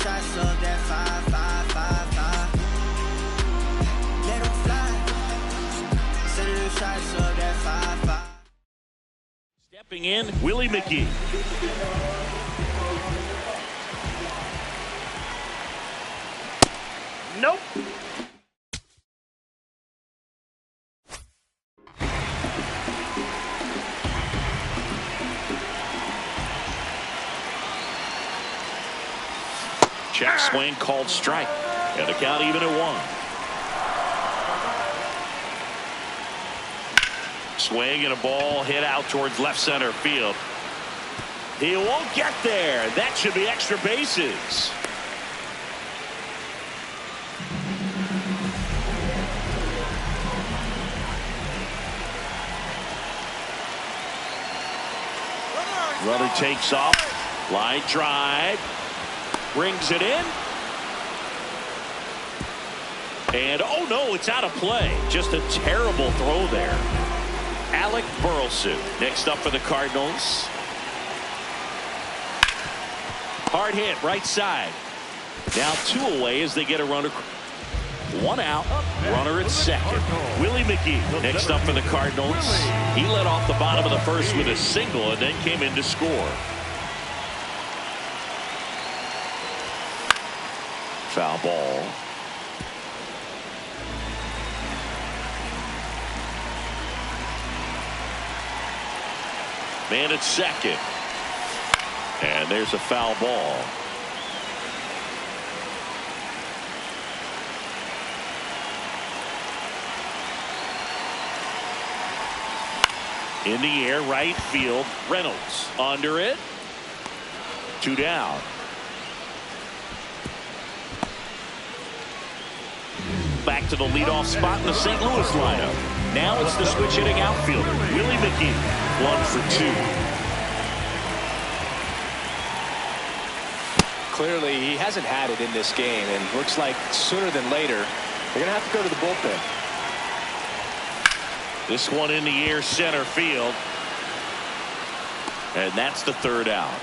shots of that 5, 5, 5, 5. Let 'em fly. Send them shots of that 5, 5. Stepping in, Willie McGee. Nope. Check swing called strike. And the count even at 1. Swing and a ball hit out towards left center field. He won't get there. That should be extra bases. Runner takes off. Line drive. Brings it in. And oh no, it's out of play. Just a terrible throw there. Alec Burleson next up for the Cardinals. Hard hit right side. Now 2 away as they get a runner. 1 out. Runner at second. Willie McGee next up for the Cardinals. He led off the bottom of the first with a single and then came in to score. Foul ball. Man at second. And there's a foul ball. In the air, right field. Reynolds under it. 2 down. Back to the leadoff spot in the St. Louis lineup. Now it's the switch hitting outfielder, Willie McGee. 1 for 2. Clearly, he hasn't had it in this game, and looks like sooner than later, they're going to have to go to the bullpen. This one in the air, center field. And that's the 3rd out.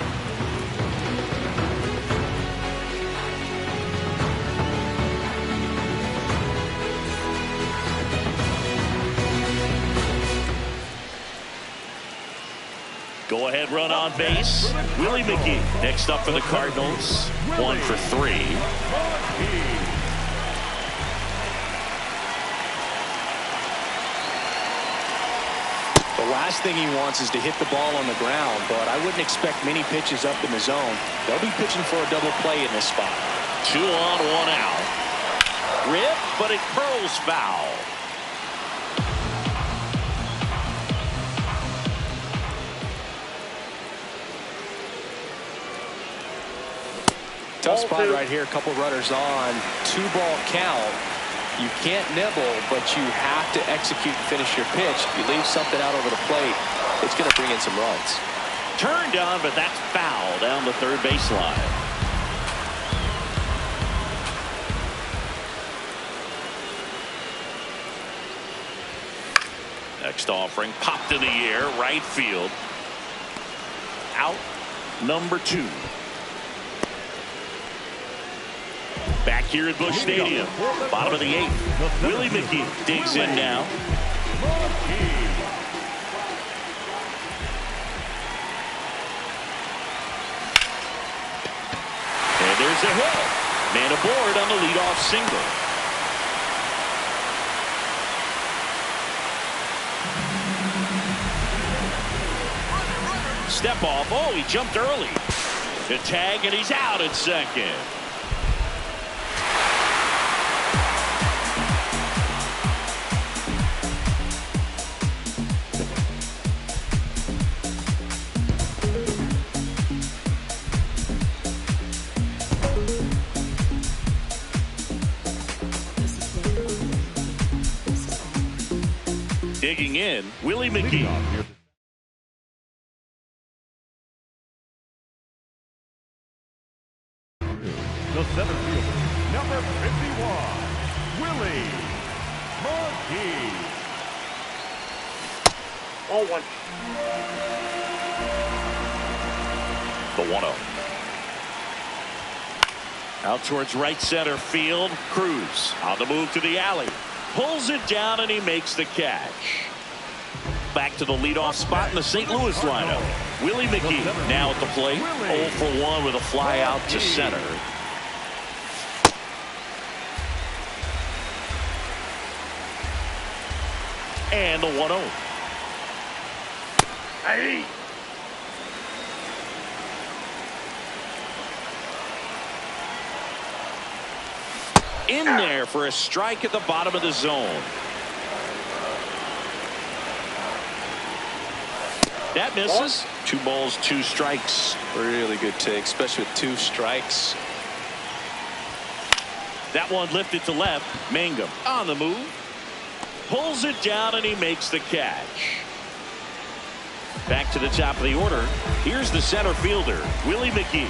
Go ahead run on base. Willie McGee next up for the Cardinals. 1 for 3. The last thing he wants is to hit the ball on the ground, but I wouldn't expect many pitches up in the zone. They'll be pitching for a double play in this spot. 2 on, 1 out. Rip, but it curls foul. Tough spot right here. A couple runners on. 2-ball count. You can't nibble, but you have to execute and finish your pitch. If you leave something out over the plate, it's going to bring in some runs. Turned on, but that's foul down the third baseline. Next offering popped in the air, right field. Out number 2. Back here at Busch Stadium, bottom of the 8th. Willie McGee digs in now. And there's a hit. Man aboard on the leadoff single. Step off. Oh, he jumped early. The tag, and he's out at second. Digging in, Willie McGee. The center fielder, number 51, Willie McGee. 0-1. The 1-0. Out towards right center field. Cruz on the move to the alley. Pulls it down and he makes the catch. Back to the leadoff spot in the St. Louis lineup. Willie McGee now at the plate. 0 for 1 with a fly out to center. And the 1-0. Hey. In there for a strike at the bottom of the zone. That misses. 2 balls, 2 strikes. Really good take, especially with 2 strikes. That one lifted to left. Mangum on the move. Pulls it down and he makes the catch. Back to the top of the order. Here's the center fielder, Willie McGee.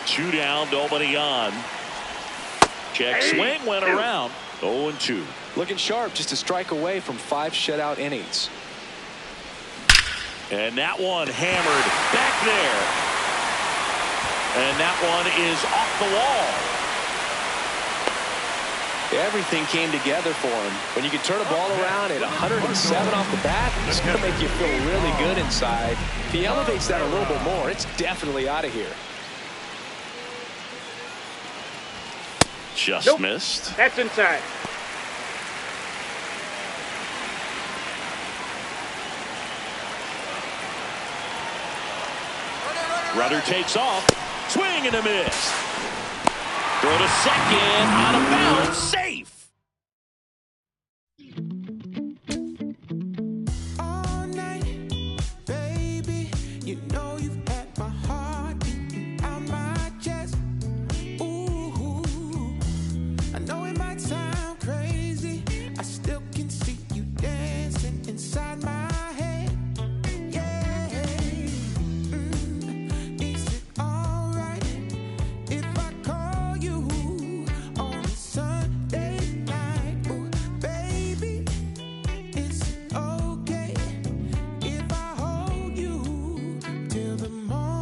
Two down, nobody on. Check swing went around. 0-2. Looking sharp, just a strike away from 5 shutout innings. And that one hammered back there. And that one is off the wall. Everything came together for him. When you can turn a ball around at 107 off the bat, it's going to make you feel really good inside. If he elevates that a little bit more, it's definitely out of here. Just missed. That's inside. Runner takes off. Swing and a miss. Throw to second. Out of bounds. Safe. All night, baby, you know you've had my heart beating out my chest. Ooh, I know it might sound crazy. I still can see you dancing inside my head. Yeah. Is it alright if I call you on a Sunday night? Ooh, baby, is it okay if I hold you till the morning?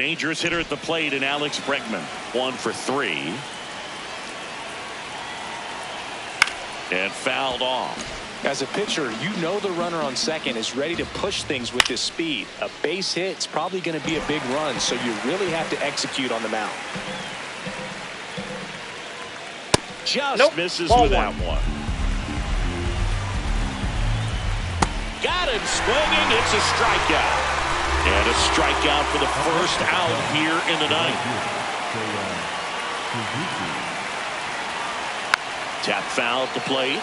Dangerous hitter at the plate in Alex Bregman. 1 for 3. And fouled off. As a pitcher, you know the runner on second is ready to push things with his speed. A base hit is probably going to be a big run, so you really have to execute on the mound. Just misses with that one. Got him swinging. It's a strikeout. And a strikeout for the first out here in the ninth. Tap foul at the plate.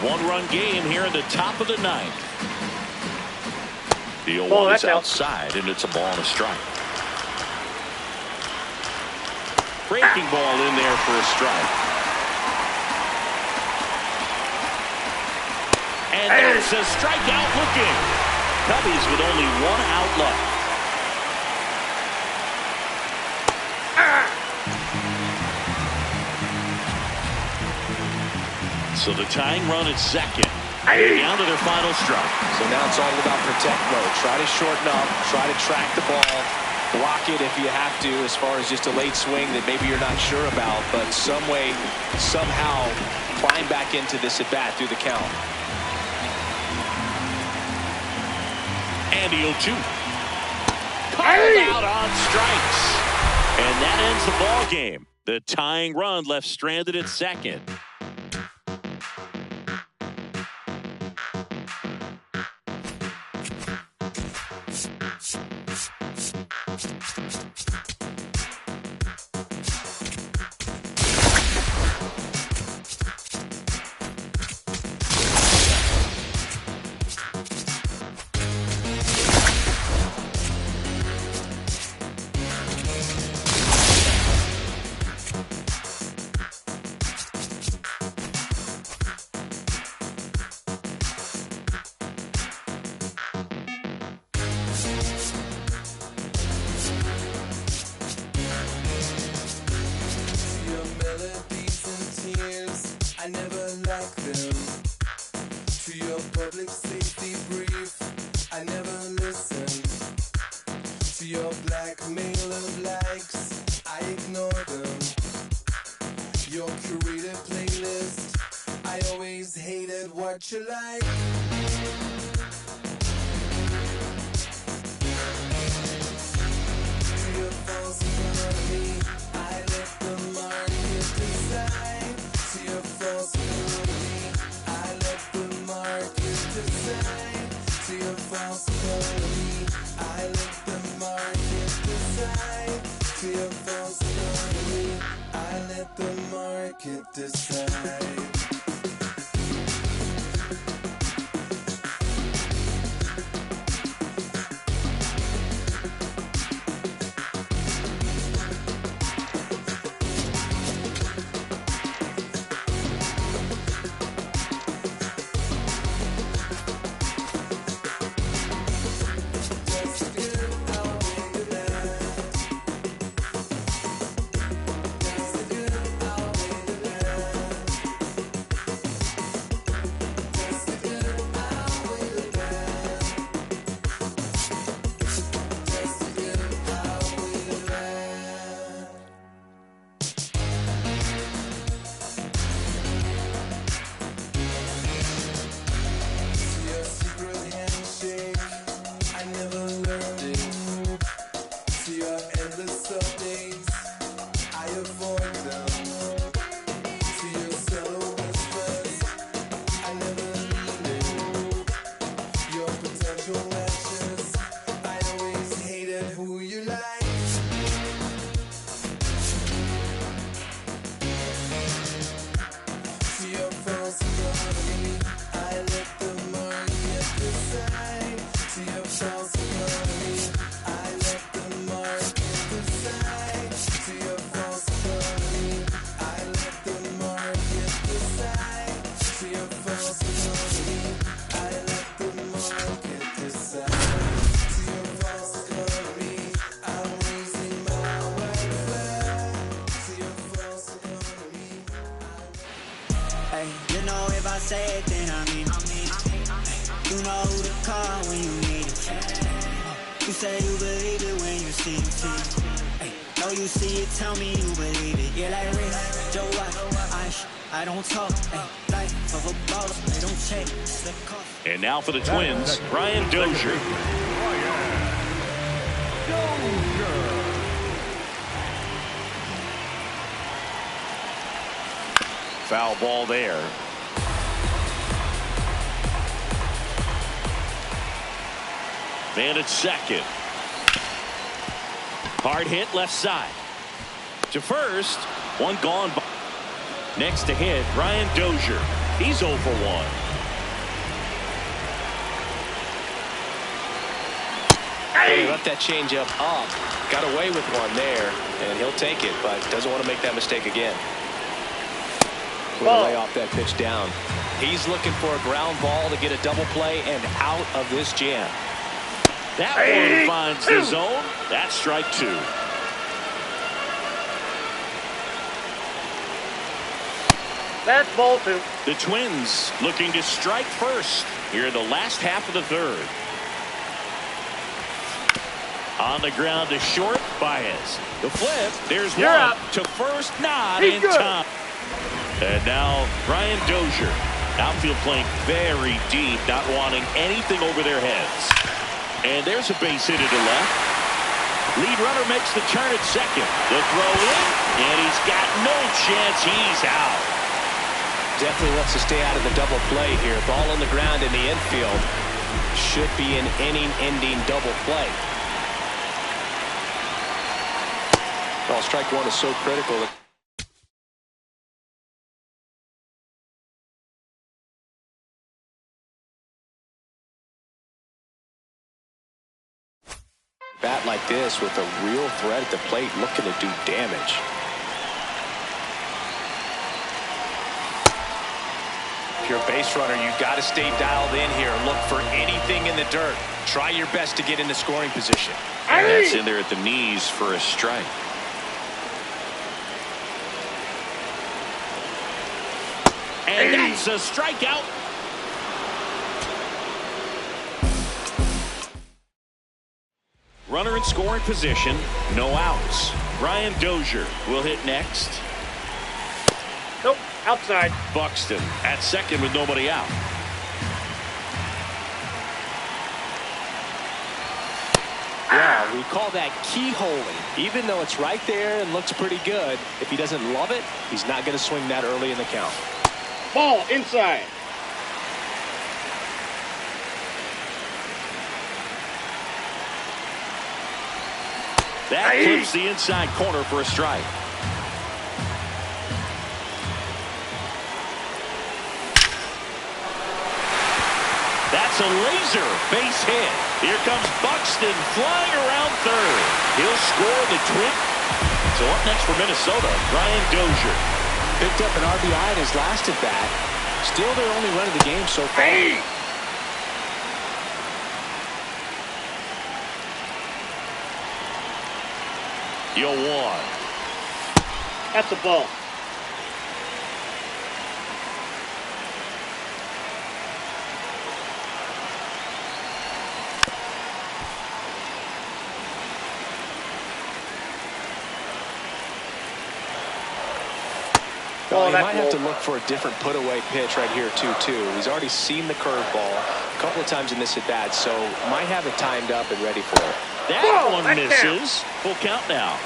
1-run game here in the top of the ninth. The 0-1 is outside, and it's a ball and a strike. Breaking ball in there for a strike. And there's a strikeout looking. Cubbies with only 1 out left. So the tying run at second. Down to their final strike. So now it's all about protect mode. Try to shorten up. Try to track the ball. Block it if you have to, as far as just a late swing that maybe you're not sure about. But some way, somehow, climb back into this at bat through the count. And the 0-2. Called out on strikes. And that ends the ball game. The tying run left stranded at second. I never liked them. To your public safety brief, I never listened. To your blackmail of likes, I ignore them. Your curated playlist, I always hated what you like. To your false economy, I let the market decide. To your false economy, I let the market decide. To your false economy, I let the market decide. To your false economy, I let the market decide. Say it, then I mean it. You know who to call when you need it. You say you believe it when you you see it. Hey, know you see it, tell me you believe it. Yeah, like Rick, Joe White, I don't talk. Hey, life of a boss, they don't check. And now for the Twins, Brian Dozier. Foul ball there. Man at second. Hard hit left side. To first. One gone. Next to hit, Brian Dozier. He's 0 for 1. He left that changeup up. Got away with one there, and he'll take it, but doesn't want to make that mistake again. We'll lay off that pitch down. He's looking for a ground ball to get a double play and out of this jam. That one finds the zone. That's strike 2. That's ball 2. The Twins looking to strike first here in the last half of the third. On the ground to short, Baez. The flip, there's one. Up. To first, not He's in good. time. And now Brian Dozier. Outfield playing very deep, not wanting anything over their heads. And there's a base hit to the left. Lead runner makes the turn at second. The throw in, and he's got no chance. He's out. Definitely wants to stay out of the double play here. Ball on the ground in the infield. Should be an inning-ending double play. Well, strike 1 is so critical. Bat like this with a real threat at the plate looking to do damage. If you're a base runner, you've got to stay dialed in here. Look for anything in the dirt. Try your best to get into scoring position. And that's in there at the knees for a strike. And that's a strikeout. Runner in scoring position, no outs. Brian Dozier will hit next. Nope, outside. Buxton at second with nobody out. Yeah, we call that keyholing. Even though it's right there and looks pretty good, if he doesn't love it, he's not going to swing that early in the count. Ball inside. That clips the inside corner for a strike. That's a laser base hit. Here comes Buxton flying around third. He'll score the Twin. So up next for Minnesota, Brian Dozier. Picked up an RBI in his last at bat. Still their only run of the game so far. You'll one. That's a ball. Well, he might have to look for a different put-away pitch right here, 2-2. He's already seen the curveball a couple of times in this at-bat, so might have it timed up and ready for it. That one misses. Full count now.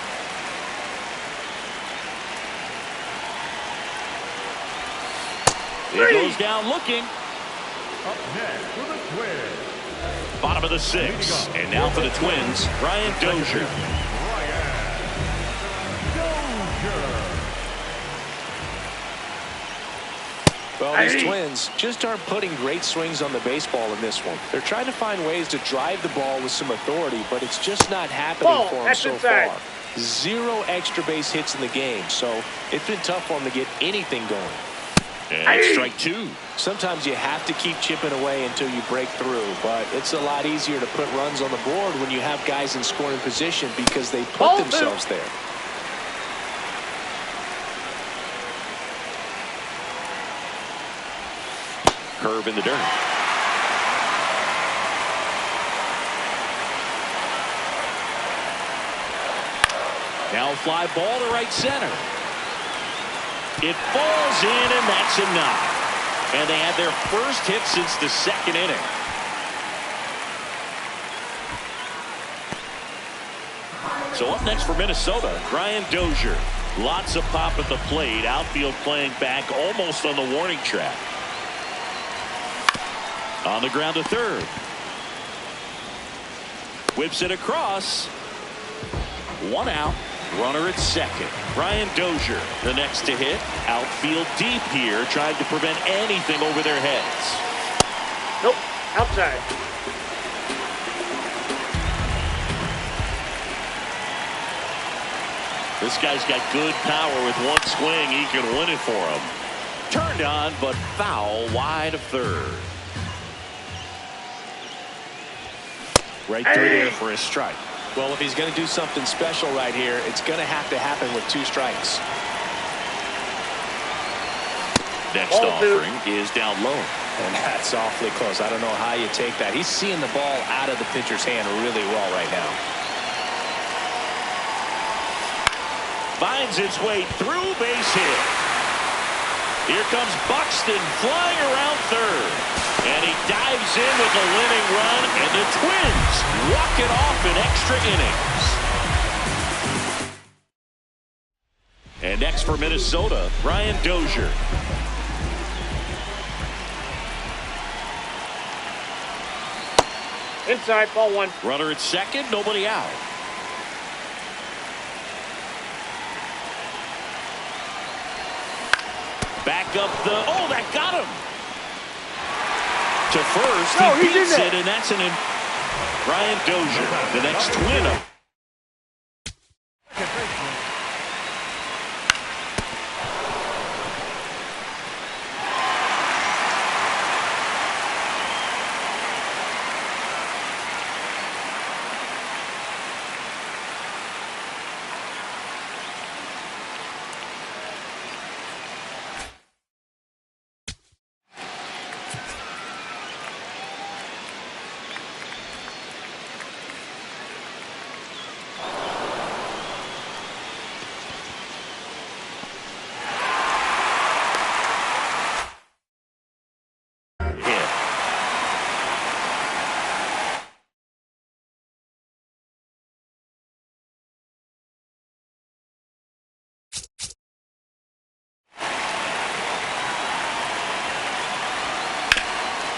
It goes down looking. Up next for the Twins. Bottom of the 6th. And now for the Twins, Brian Dozier. Well, these Twins just aren't putting great swings on the baseball in this one. They're trying to find ways to drive the ball with some authority, but it's just not happening for them so far. 0 extra base hits in the game, so it's been tough for them to get anything going. And strike 2. Sometimes you have to keep chipping away until you break through, but it's a lot easier to put runs on the board when you have guys in scoring position because they put themselves there. Curve in the dirt. Now fly ball to right center. It falls in, and that's a knock. And they had their first hit since the second inning. So up next for Minnesota, Brian Dozier. Lots of pop at the plate. Outfield playing back almost on the warning track. On the ground to third. Whips it across. One out. Runner at second. Brian Dozier, the next to hit. Outfield deep here, trying to prevent anything over their heads. Nope, outside. This guy's got good power. With one swing, he can win it for him. Turned on, but foul wide of third. Right through there for a strike. Well, if he's going to do something special right here, it's going to have to happen with 2 strikes. Next offering is down low. And that's awfully close. I don't know how you take that. He's seeing the ball out of the pitcher's hand really well right now. Finds its way through, base hit. Here comes Buxton flying around third. And he dives in with a winning run, and the Twins walk it off in extra innings. And next for Minnesota, Brian Dozier. Inside, ball 1. Runner at second, nobody out. Back up the, oh, that got him. To first, he beats it, and that's Brian Dozier, the next Twin up.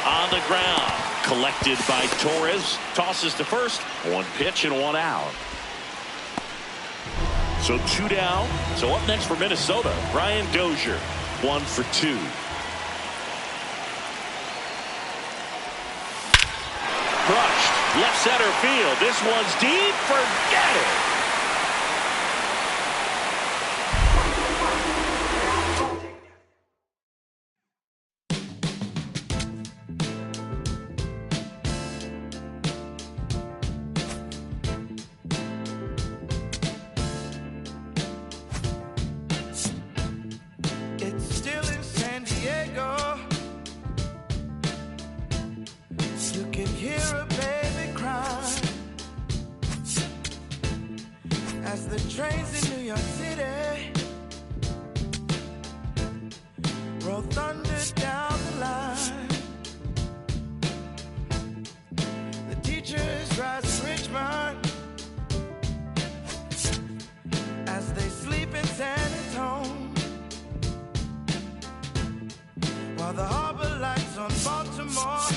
On the ground, collected by Torres, tosses to first. 1 pitch and 1 out. So 2 down. So up next for Minnesota, Brian Dozier, 1 for 2. Crushed, left center field. This one's deep, forget it. As the trains in New York City roll thunder down the line, the teachers rise in Richmond as they sleep in San Antonio, while the harbor lights on Baltimore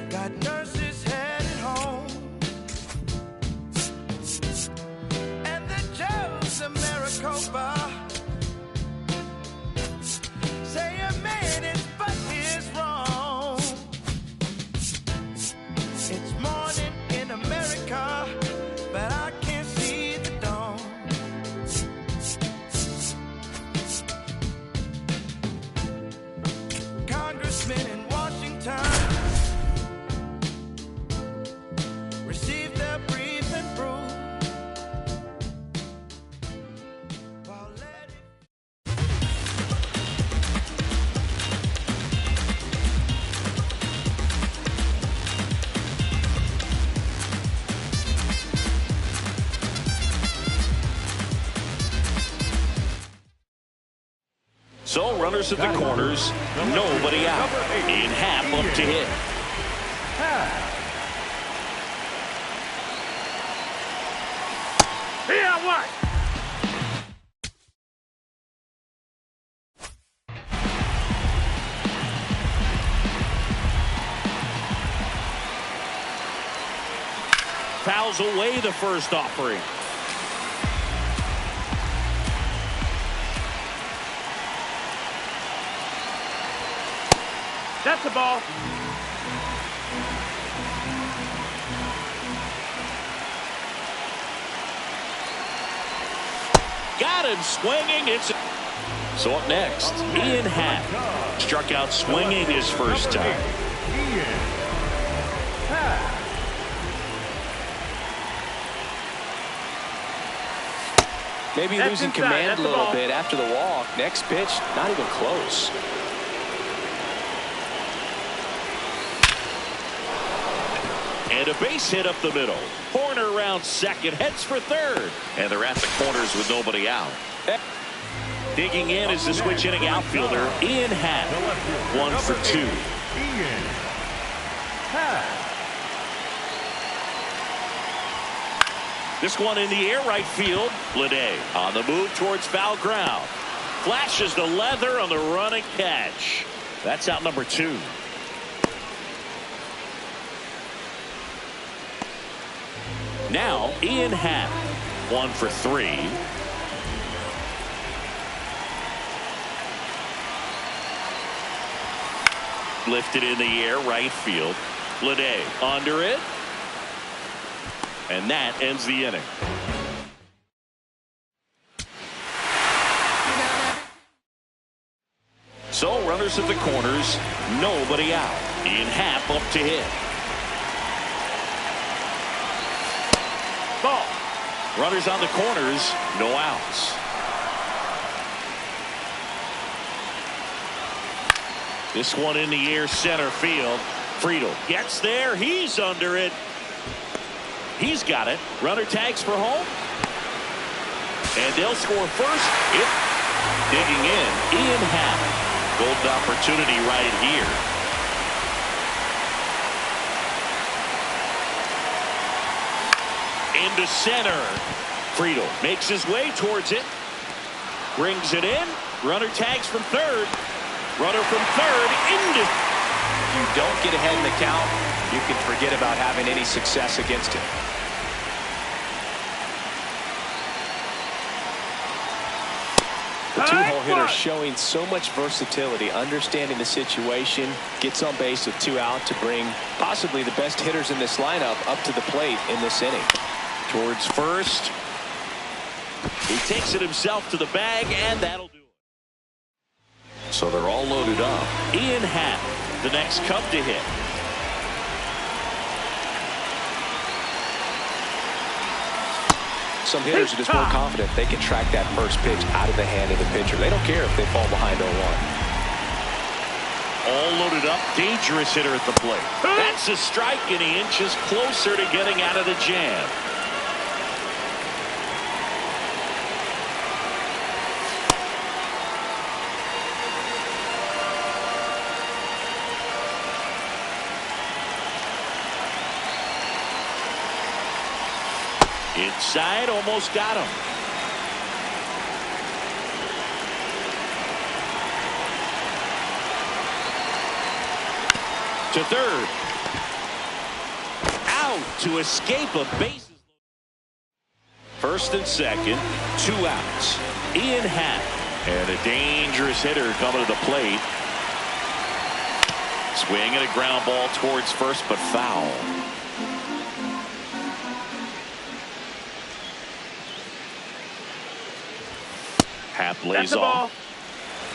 got nurses headed home. Maricopa say a man is but is wrong. It's morning in America, but I can't see the dawn. Congressmen in Washington receive their brief and proof. While runners at the corners, nobody out. In half up to hit. Yeah, what? Fouls away the first offering. That's the ball. Got him swinging. So up next, Ian Happ struck out swinging his first time. Maybe That's losing inside. command That's a the little ball. bit after the walk. Next pitch, not even close. And a base hit up the middle. Corner around second, heads for third. And they're at the corners with nobody out. Digging in is the switch hitting outfielder, Ian Happ. 1 for 2. Ian Happ. This one in the air right field. Lede on the move towards foul ground. Flashes the leather on the running catch. That's out number 2. Now Ian Happ. 1 for 3. Lifted in the air right field. Lede under it. And that ends the inning. So runners at the corners, nobody out. Ian Happ up to hit. Ball. Runners on the corners, no outs. This one in the air center field. Friedel gets there. He's under it. He's got it. Runner tags for home. And they'll score first. Digging in, Ian Happ. Golden opportunity right here. Into center. Friedel makes his way towards it. Brings it in. Runner tags from third. Runner from third into. If you don't get ahead in the count, you can forget about having any success against him. The two-hole hitter showing so much versatility, understanding the situation, gets on base with 2 out to bring possibly the best hitters in this lineup up to the plate in this inning. Towards first. He takes it himself to the bag, and that'll do it. So they're all loaded up. Ian Happ, the next Cub to hit. Some hitters are just more confident they can track that first pitch out of the hand of the pitcher. They don't care if they fall behind 0-1. All loaded up. Dangerous hitter at the plate. That's a strike, and he inches closer to getting out of the jam. Inside, almost got him. To third. Out to escape a bases. First and second, 2 outs. Ian Happ. And a dangerous hitter coming to the plate. Swing and a ground ball towards first, but foul. Happ lays off.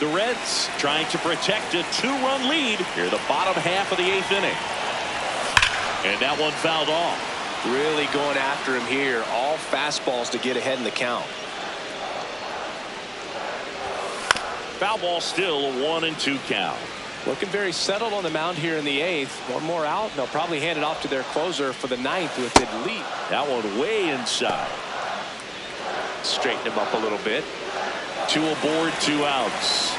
The Reds trying to protect a 2-run lead here, the bottom half of the 8th inning. And that one fouled off. Really going after him here. All fastballs to get ahead in the count. Foul ball still, a 1-2 count. Looking very settled on the mound here in the 8th. One more out, and they'll probably hand it off to their closer for the 9th with the lead. That one way inside. Straighten him up a little bit. 2 aboard, 2 outs.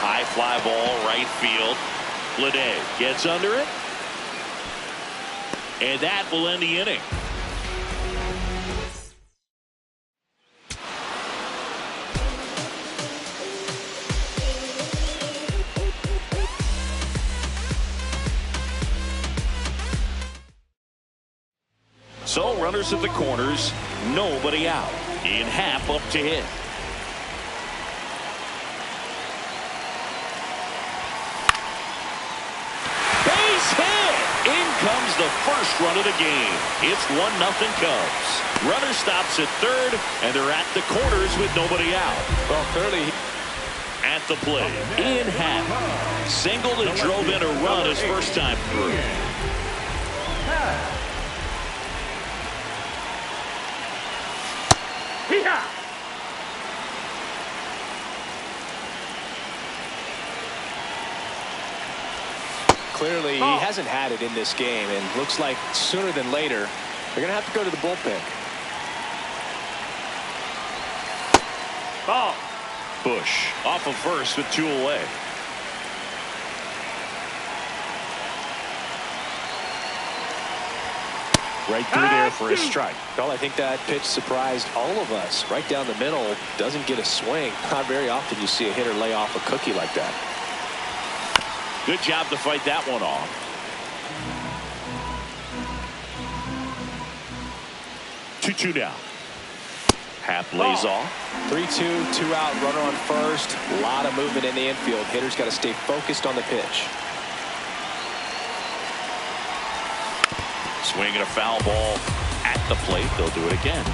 High fly ball, right field. Bleday gets under it. And that will end the inning. So runners at the corners, nobody out. In half up to hit. Base hit! In comes the first run of the game. It's 1-0 Cubs. Runner stops at third, and they're at the corners with nobody out. Well, clearly at the plate. In half. Singled and drove in a run his first time through. Clearly, he hasn't had it in this game, and looks like sooner than later, they're going to have to go to the bullpen. Ball. Bush off of first with 2 away. Right through there for a strike. Well, I think that pitch surprised all of us. Right down the middle, doesn't get a swing. Not very often you see a hitter lay off a cookie like that. Good job to fight that one off. Two down. Happ lays off. 3-2, 2 out, runner on first. A lot of movement in the infield. Hitters got to stay focused on the pitch. Swinging a foul ball at the plate. They'll do it again.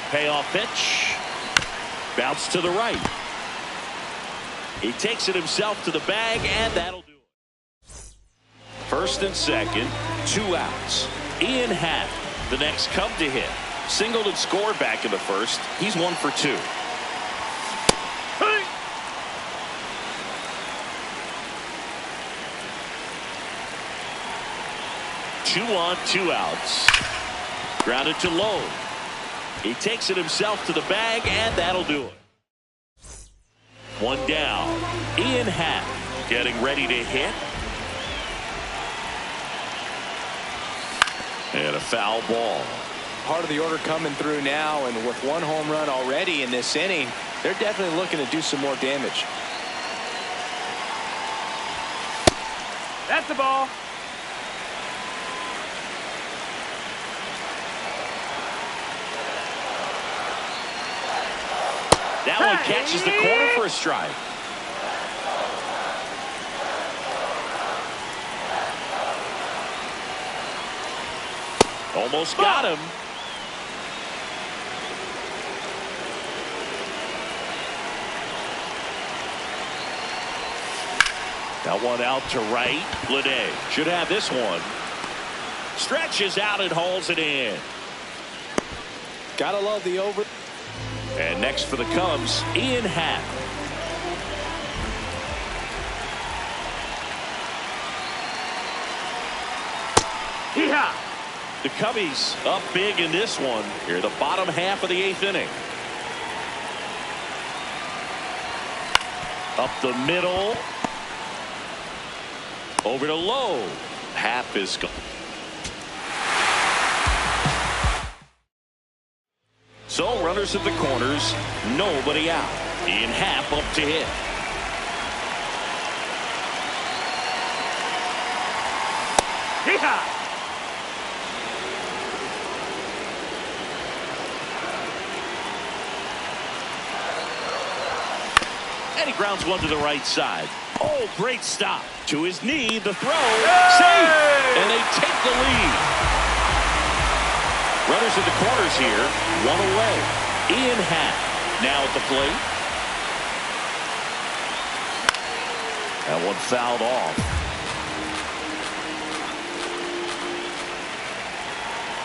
Payoff pitch. Bounce to the right. He takes it himself to the bag, and that'll do it. First and second, 2 outs. Ian Happ, the next Cub to hit. Singled and scored back in the first. He's 1 for 2. Hey. 2 on, 2 outs. Grounded to low. He takes it himself to the bag, and that'll do it. 1 down. Ian Happ getting ready to hit. And a foul ball. Part of the order coming through now, and with 1 home run already in this inning, they're definitely looking to do some more damage. That's the ball. That one catches the corner for a strike. Almost got him. That one out to right. Bleday should have this one. Stretches out and hauls it in. Gotta love the over. And next for the Cubs, Ian Happ. Yeehaw! The Cubbies up big in this one. Here, the bottom half of the 8th inning. Up the middle. Over to low. Happ is gone. So runners at the corners, nobody out. Ian Happ up to hit. Yeehaw! And he grounds one to the right side. Oh, great stop. To his knee, the throw. Safe! And they take the lead. Runners at the corners here, 1 away. Ian Happ now at the plate. That one fouled off.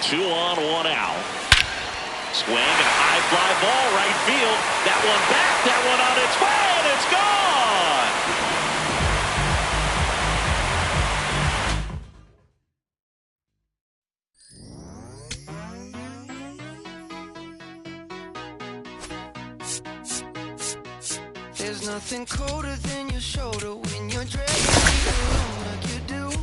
2 on, 1 out. Swing and a high fly ball right field. That one back, that one on its way, and it's gone. nothing colder than your shoulder when you're dragging me along like you do.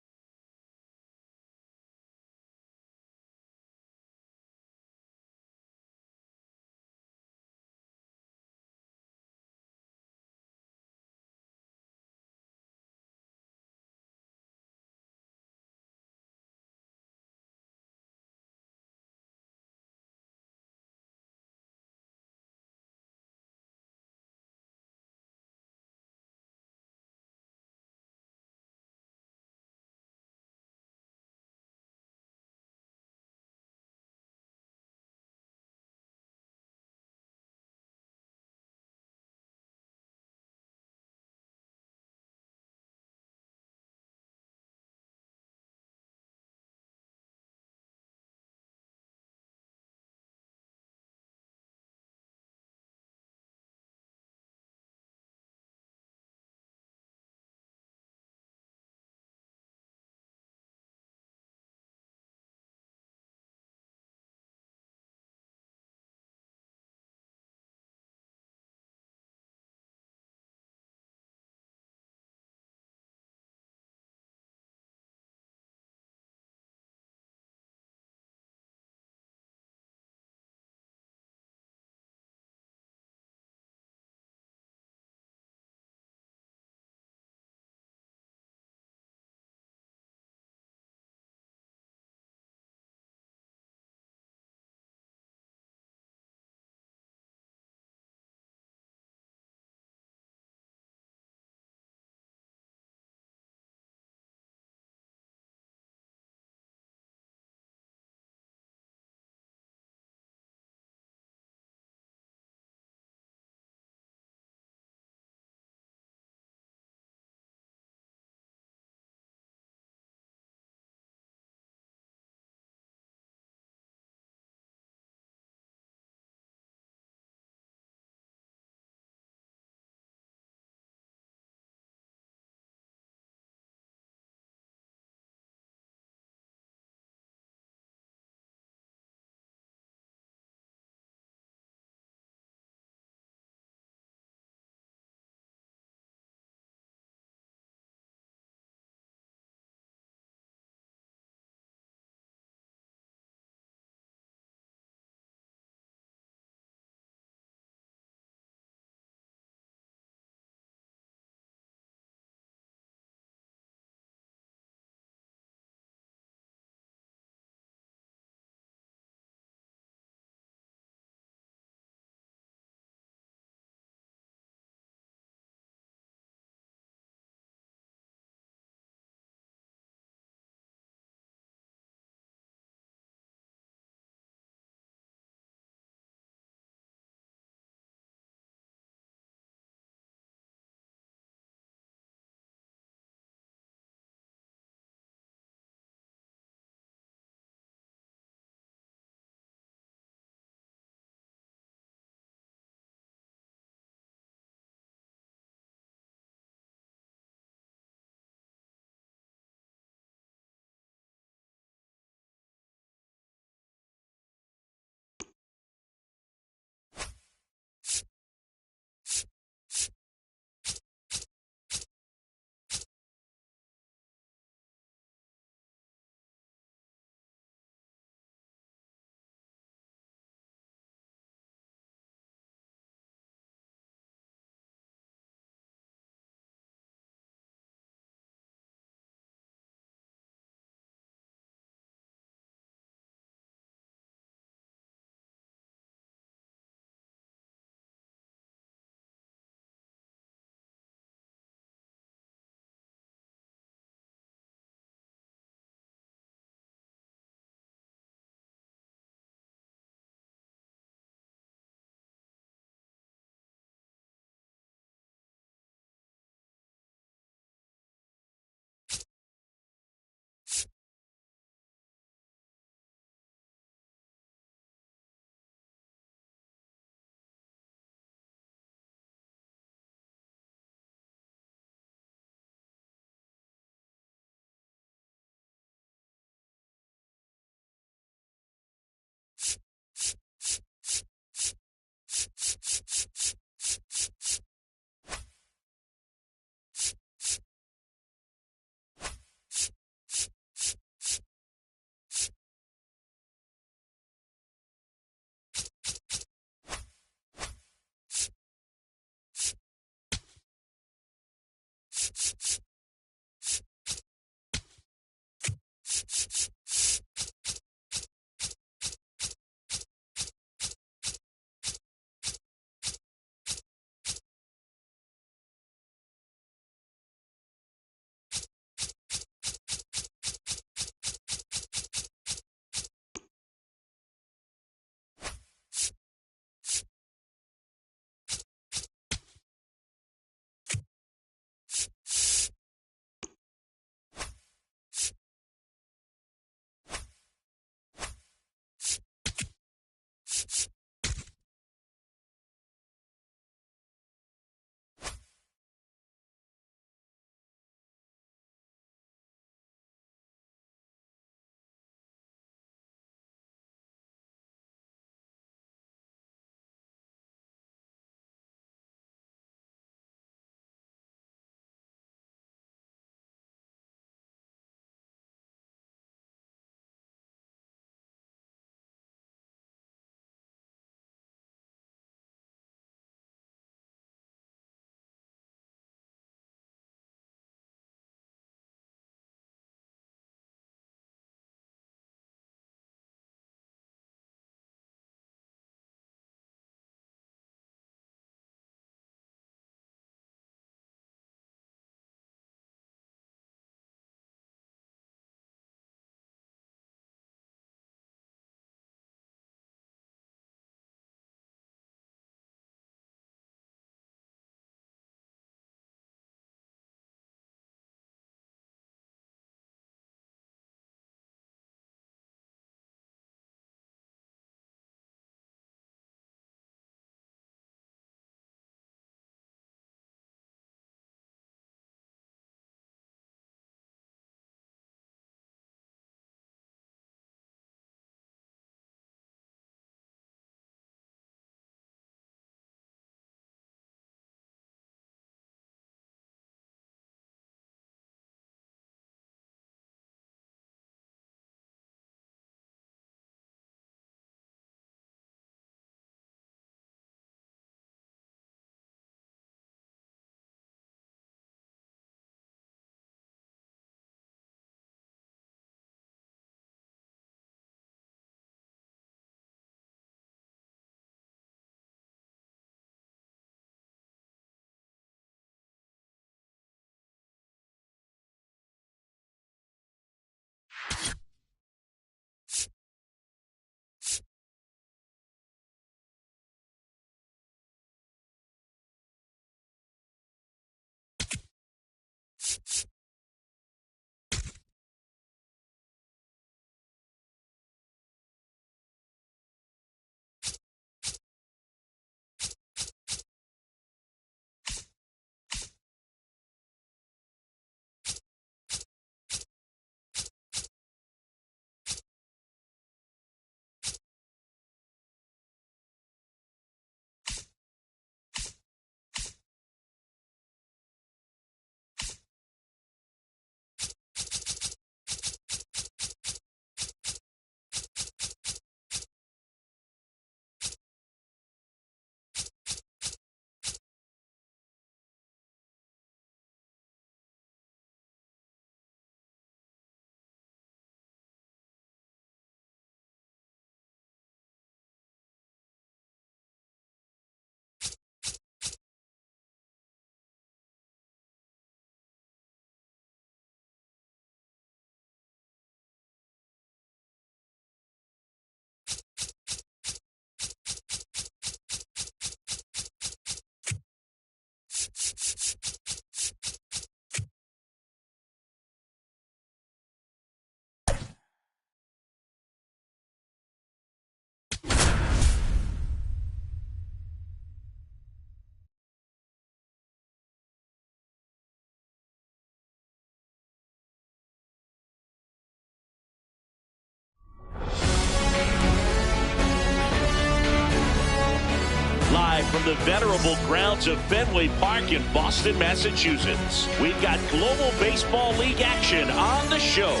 from the venerable grounds of Fenway Park in Boston, Massachusetts. We've got Global Baseball League action on the show.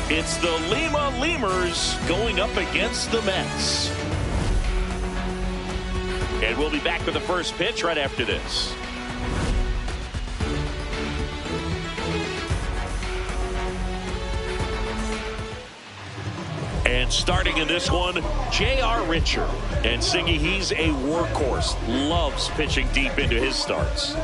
It's the Lima Lemurs going up against the Mets. And we'll be back with the first pitch right after this. And starting in this one, J.R. Richard. And Singy, he's a workhorse. Loves pitching deep into his starts.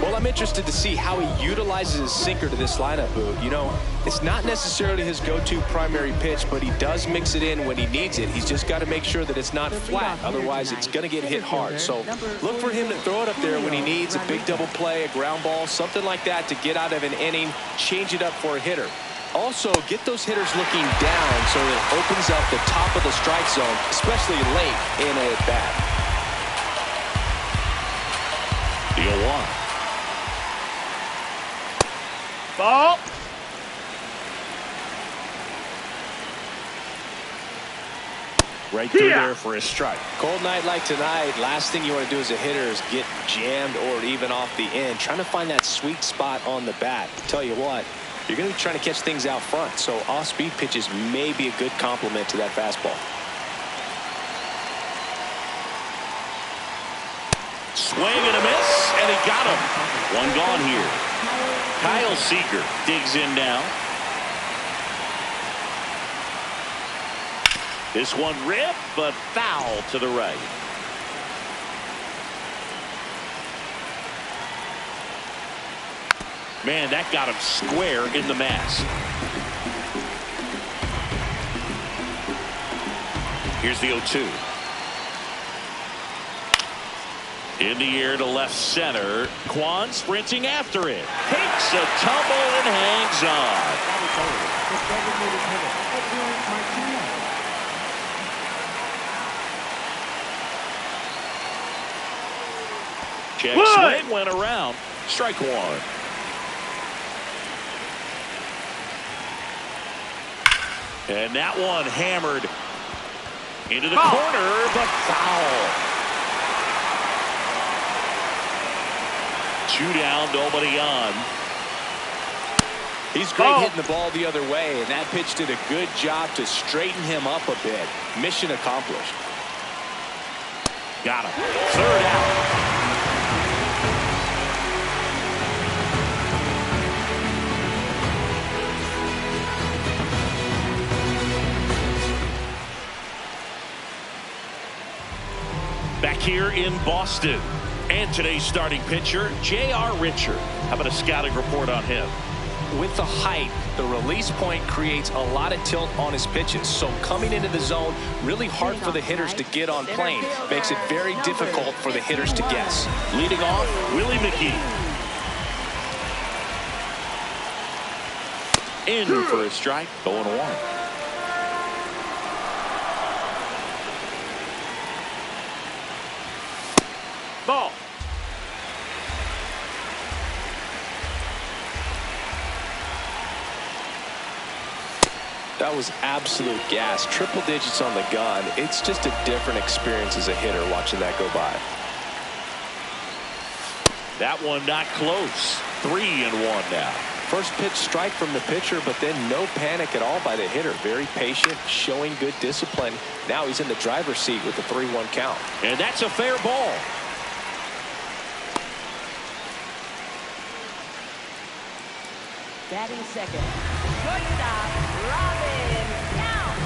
Well, I'm interested to see how he utilizes his sinker to this lineup, Boog. You know, it's not necessarily his go-to primary pitch, but he does mix it in when he needs it. He's just got to make sure that it's not flat. Otherwise, it's going to get hit hard. So look for him to throw it up there when he needs a big double play, a ground ball, something like that to get out of an inning, change it up for a hitter. Also, get those hitters looking down so that it opens up the top of the strike zone, especially late in an at-bat. The 0-1. Ball. Right through there for a strike. Cold night like tonight, last thing you want to do as a hitter is get jammed or even off the end. Trying to find that sweet spot on the bat. Tell you what, you're going to be trying to catch things out front, so off-speed pitches may be a good complement to that fastball. Swing and a miss, and he got him. One gone here. Kyle Seager digs in now. This one ripped, but foul to the right. Man, that got him square in the mask. Here's the 0-2. In the air to left center. Kwan sprinting after it. Takes a tumble and hangs on. Check swing went around. Strike one. And that one hammered into the corner, but foul. 2 down, nobody on. He's great hitting the ball the other way, and that pitch did a good job to straighten him up a bit. Mission accomplished. Got him. 3rd out. Back here in Boston. And today's starting pitcher, J.R. Richard. How about a scouting report on him? With the height, the release point creates a lot of tilt on his pitches. So coming into the zone, really hard for the hitters to get on plane. Makes it very difficult for the hitters to guess. Leading off, Willie McGee. In for a strike, 0-1. Ball. That was absolute gas. Triple digits on the gun. It's just a different experience as a hitter watching that go by. That one not close. 3-1 now. First pitch strike from the pitcher, but then no panic at all by the hitter. Very patient, showing good discipline. Now he's in the driver's seat with the 3-1 count. And that's a fair ball. Batting second. Shortstop, Robin. Count.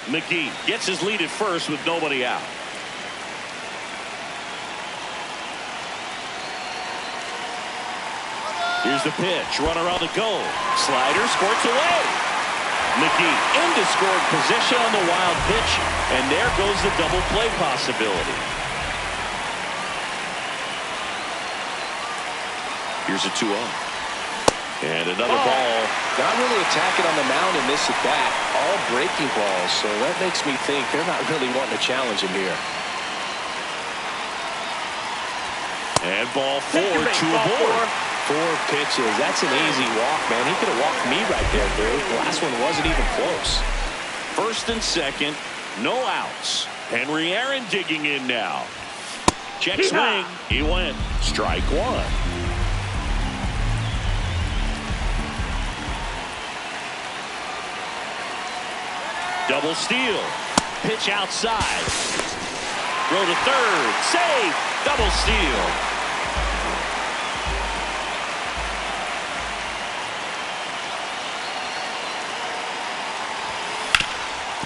McGee gets his lead at first with nobody out. Here's the pitch. Runner on the go. Slider squirts away. McGee into scoring position on the wild pitch, and there goes the double play possibility. Here's a 2-0. And another ball. Not really attacking on the mound in this at bat. All breaking balls, so that makes me think they're not really wanting to challenge him here. And ball 4, 2 aboard. 4 pitches. That's an easy walk, man. He could have walked me right there, dude. The last one wasn't even close. First and second, no outs. Henry Aaron digging in now. Check swing. He went. Strike one. Double steal. Pitch outside. Throw to third. Save. Double steal.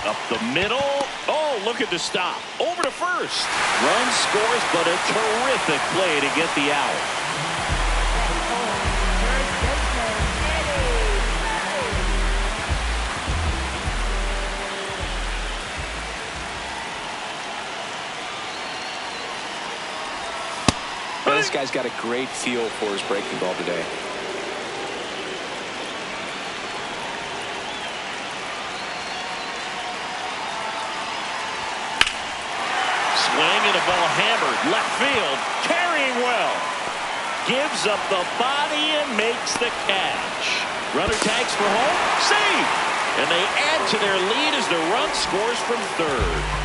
Up the middle. Oh, look at the stop. Over to first. Run scores, but a terrific play to get the out. Well, this guy's got a great feel for his breaking ball today. Swing and a ball hammered left field, carrying well. Gives up the body and makes the catch. Runner tags for home, safe. And they add to their lead as the run scores from third.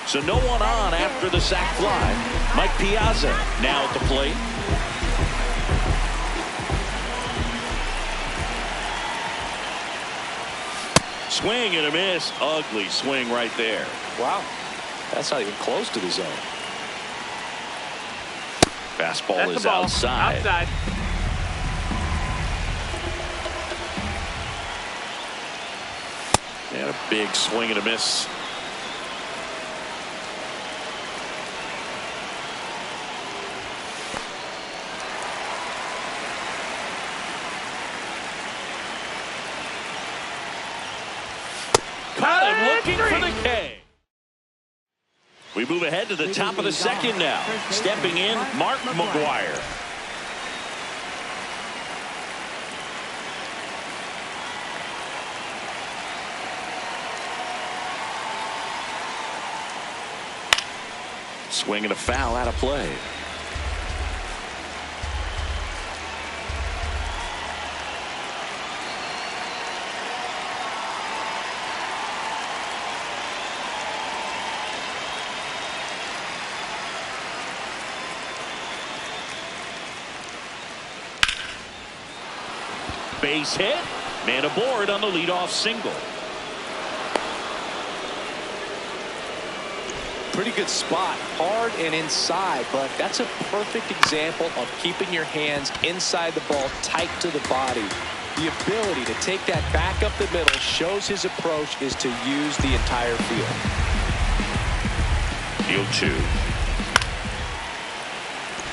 So no one on after the sac fly. Mike Piazza now at the plate. Swing and a miss. Ugly swing right there. Wow. That's not even close to the zone. Fastball is outside. And a big swing and a miss. Caught him looking for the K. We move ahead to the top of the second now. Stepping in, Mark McGuire. Swing and a foul out of play. Base hit. Man aboard on the leadoff single. Pretty good spot. Hard and inside, but that's a perfect example of keeping your hands inside the ball, tight to the body. The ability to take that back up the middle shows his approach is to use the entire field. Field 2.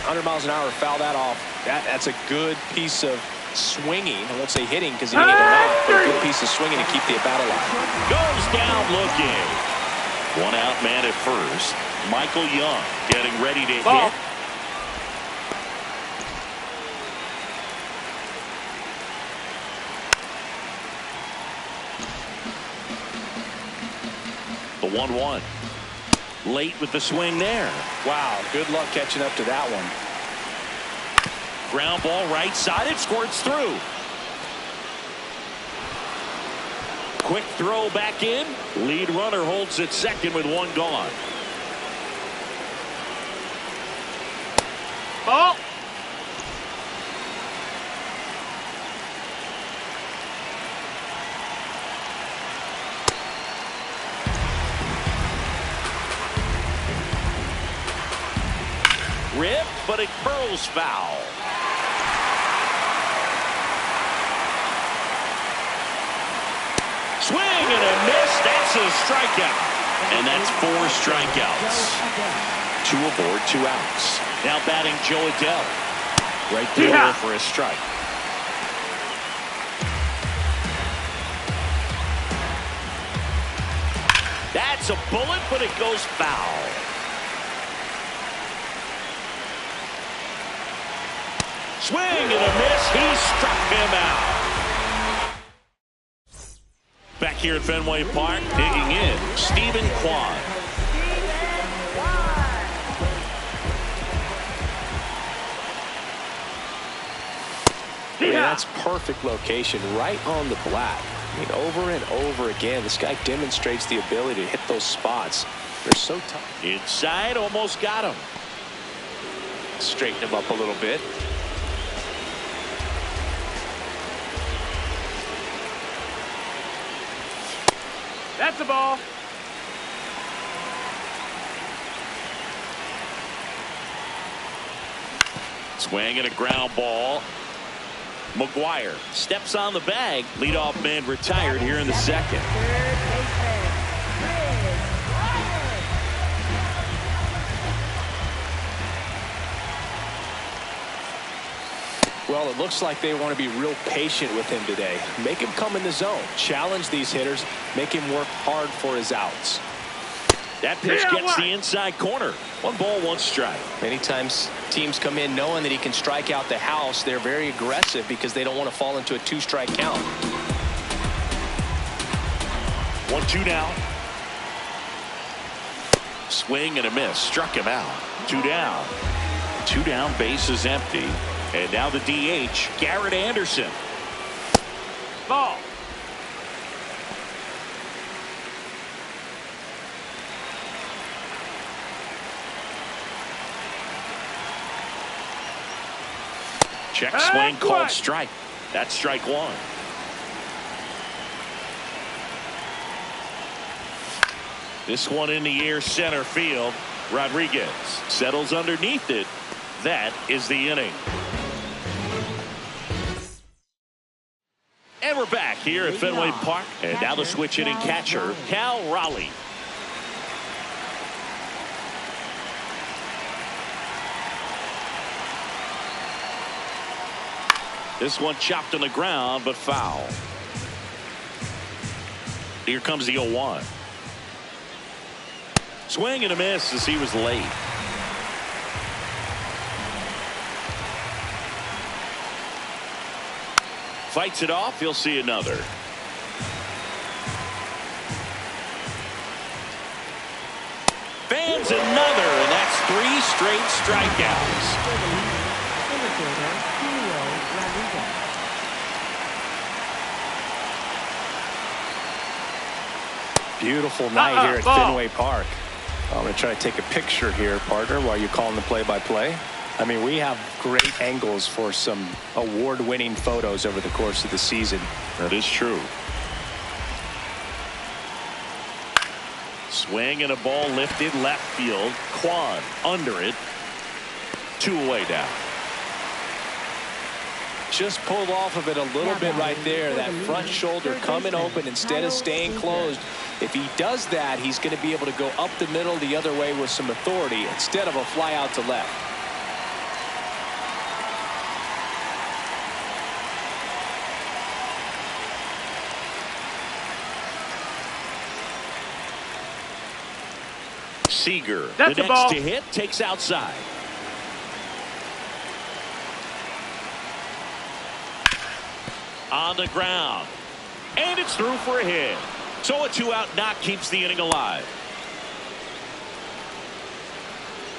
100 miles an hour, foul that off. That's a good piece of swinging. I won't say hitting because he didn't get it off, but a good piece of swinging to keep the at-bat alive. Goes down looking. One out man at first. Michael Young getting ready to hit. The 1-1. Late with the swing there. Wow, good luck catching up to that one. Ground ball right side. It squirts through. Quick throw back in. Lead runner holds at second with one gone. Ball. Rip, but it curls foul. Swing and a miss. That's a strikeout. And that's 4 strikeouts. 2 aboard, 2 outs. Now batting Joe Adell. Right there for a strike. That's a bullet, but it goes foul. Swing and a miss. He struck him out. Back here at Fenway Park, digging in, Stephen Kwan. that's perfect location, right on the black. I mean, over and over again, this guy demonstrates the ability to hit those spots. They're so tough. Inside, almost got him. Straighten him up a little bit. That's the ball. Swing and a ground ball. McGuire steps on the bag. Leadoff man retired here in the second. Well, it looks like they want to be real patient with him today. Make him come in the zone. Challenge these hitters. Make him work hard for his outs. That pitch gets the inside corner. 1 ball, 1 strike. Many times teams come in knowing that he can strike out the house. They're very aggressive because they don't want to fall into a 2-strike count. 1-2 now. Swing and a miss. Struck him out. 2 down. 2 down, base is empty. And now the DH, Garrett Anderson. Ball. Check swing called strike. That's strike 1. This one in the air center field. Rodriguez settles underneath it. That is the inning. And we're back here at Fenway Park. And now the switch hitting catcher, Cal Raleigh. This one chopped on the ground, but foul. Here comes the 0-1. Swing and a miss as he was late. Fights it off. He'll see another. Fans another, and that's 3 straight strikeouts. Beautiful night here at Fenway Park. I'm going to try to take a picture here, partner, while you're calling the play-by-play. I mean, we have great angles for some award-winning photos over the course of the season. That is true. Swing and a ball lifted left field. Kwan under it. 2 away now. Just pulled off of it a little bit right there. That front shoulder coming open instead of staying closed. If he does that, he's going to be able to go up the middle the other way with some authority instead of a fly out to left. Seager, the next to hit, takes outside. On the ground. And it's through for a hit. So a 2-out knock keeps the inning alive.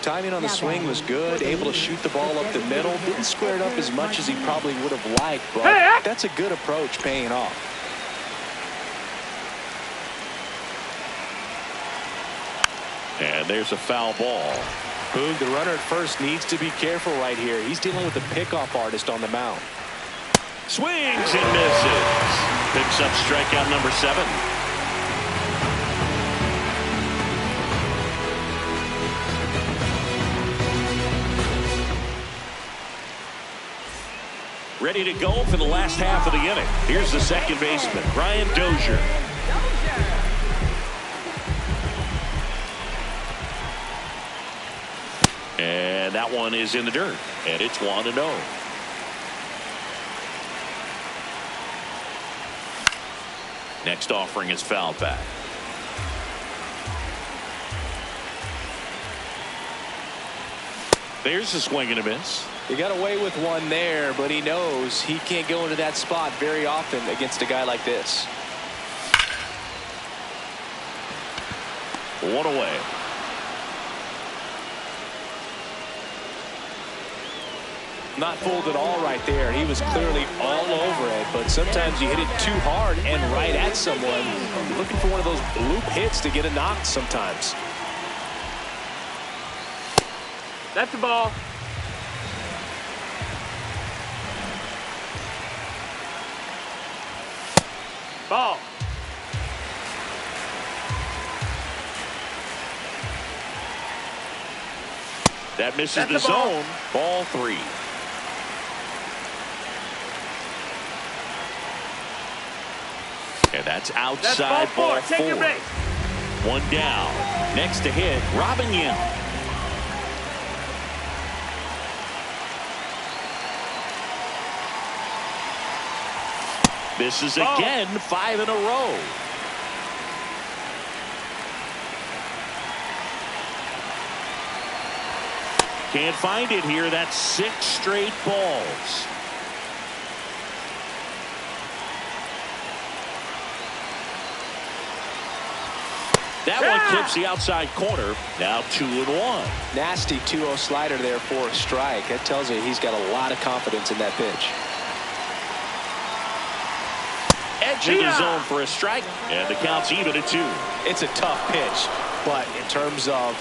Timing on the swing was good. Able to shoot the ball up the middle. Didn't square it up as much as he probably would have liked, but that's a good approach paying off. And there's a foul ball. Boog, the runner at first needs to be careful right here. He's dealing with a pickoff artist on the mound. Swings and misses. Picks up strikeout number 7. Ready to go for the last half of the inning. Here's the second baseman, Brian Dozier. And that one is in the dirt. And it's 1-0. Next offering is fouled back. There's a swing and a miss. He got away with one there, but he knows he can't go into that spot very often against a guy like this. 1 away. Not fooled at all right there. He was clearly all over it, but sometimes you hit it too hard and right at someone. You're looking for one of those loop hits to get a knock sometimes. That's the ball. Ball. That misses the zone. Ball 3. And that's outside ball 4. Take your base. 1 down. Next to hit, Robin Young. Misses again, 5 in a row. Can't find it here. That's 6 straight balls. That one clips the outside corner. Now 2-1. Nasty 2-0 slider there for a strike. That tells you he's got a lot of confidence in that pitch. Edge of the zone for a strike, and the count's even at 2. It's a tough pitch, but in terms of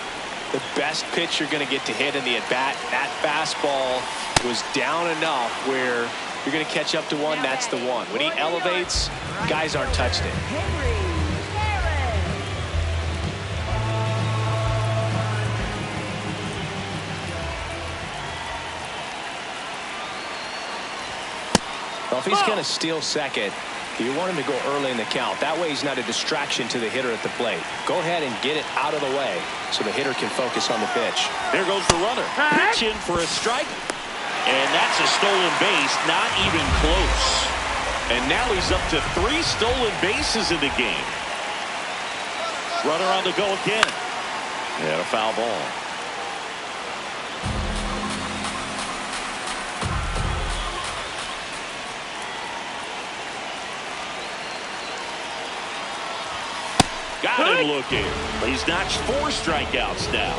the best pitch you're going to get to hit in the at-bat, that fastball was down enough where you're going to catch up to one. That's the one. When he elevates, guys aren't touching it. Well, if he's going to steal second, you want him to go early in the count. That way he's not a distraction to the hitter at the plate. Go ahead and get it out of the way so the hitter can focus on the pitch. There goes the runner. Pitch in for a strike. And that's a stolen base. Not even close. And now he's up to 3 stolen bases in the game. Runner on the go again. And a foul ball. Got him looking. He's notched 4 strikeouts now.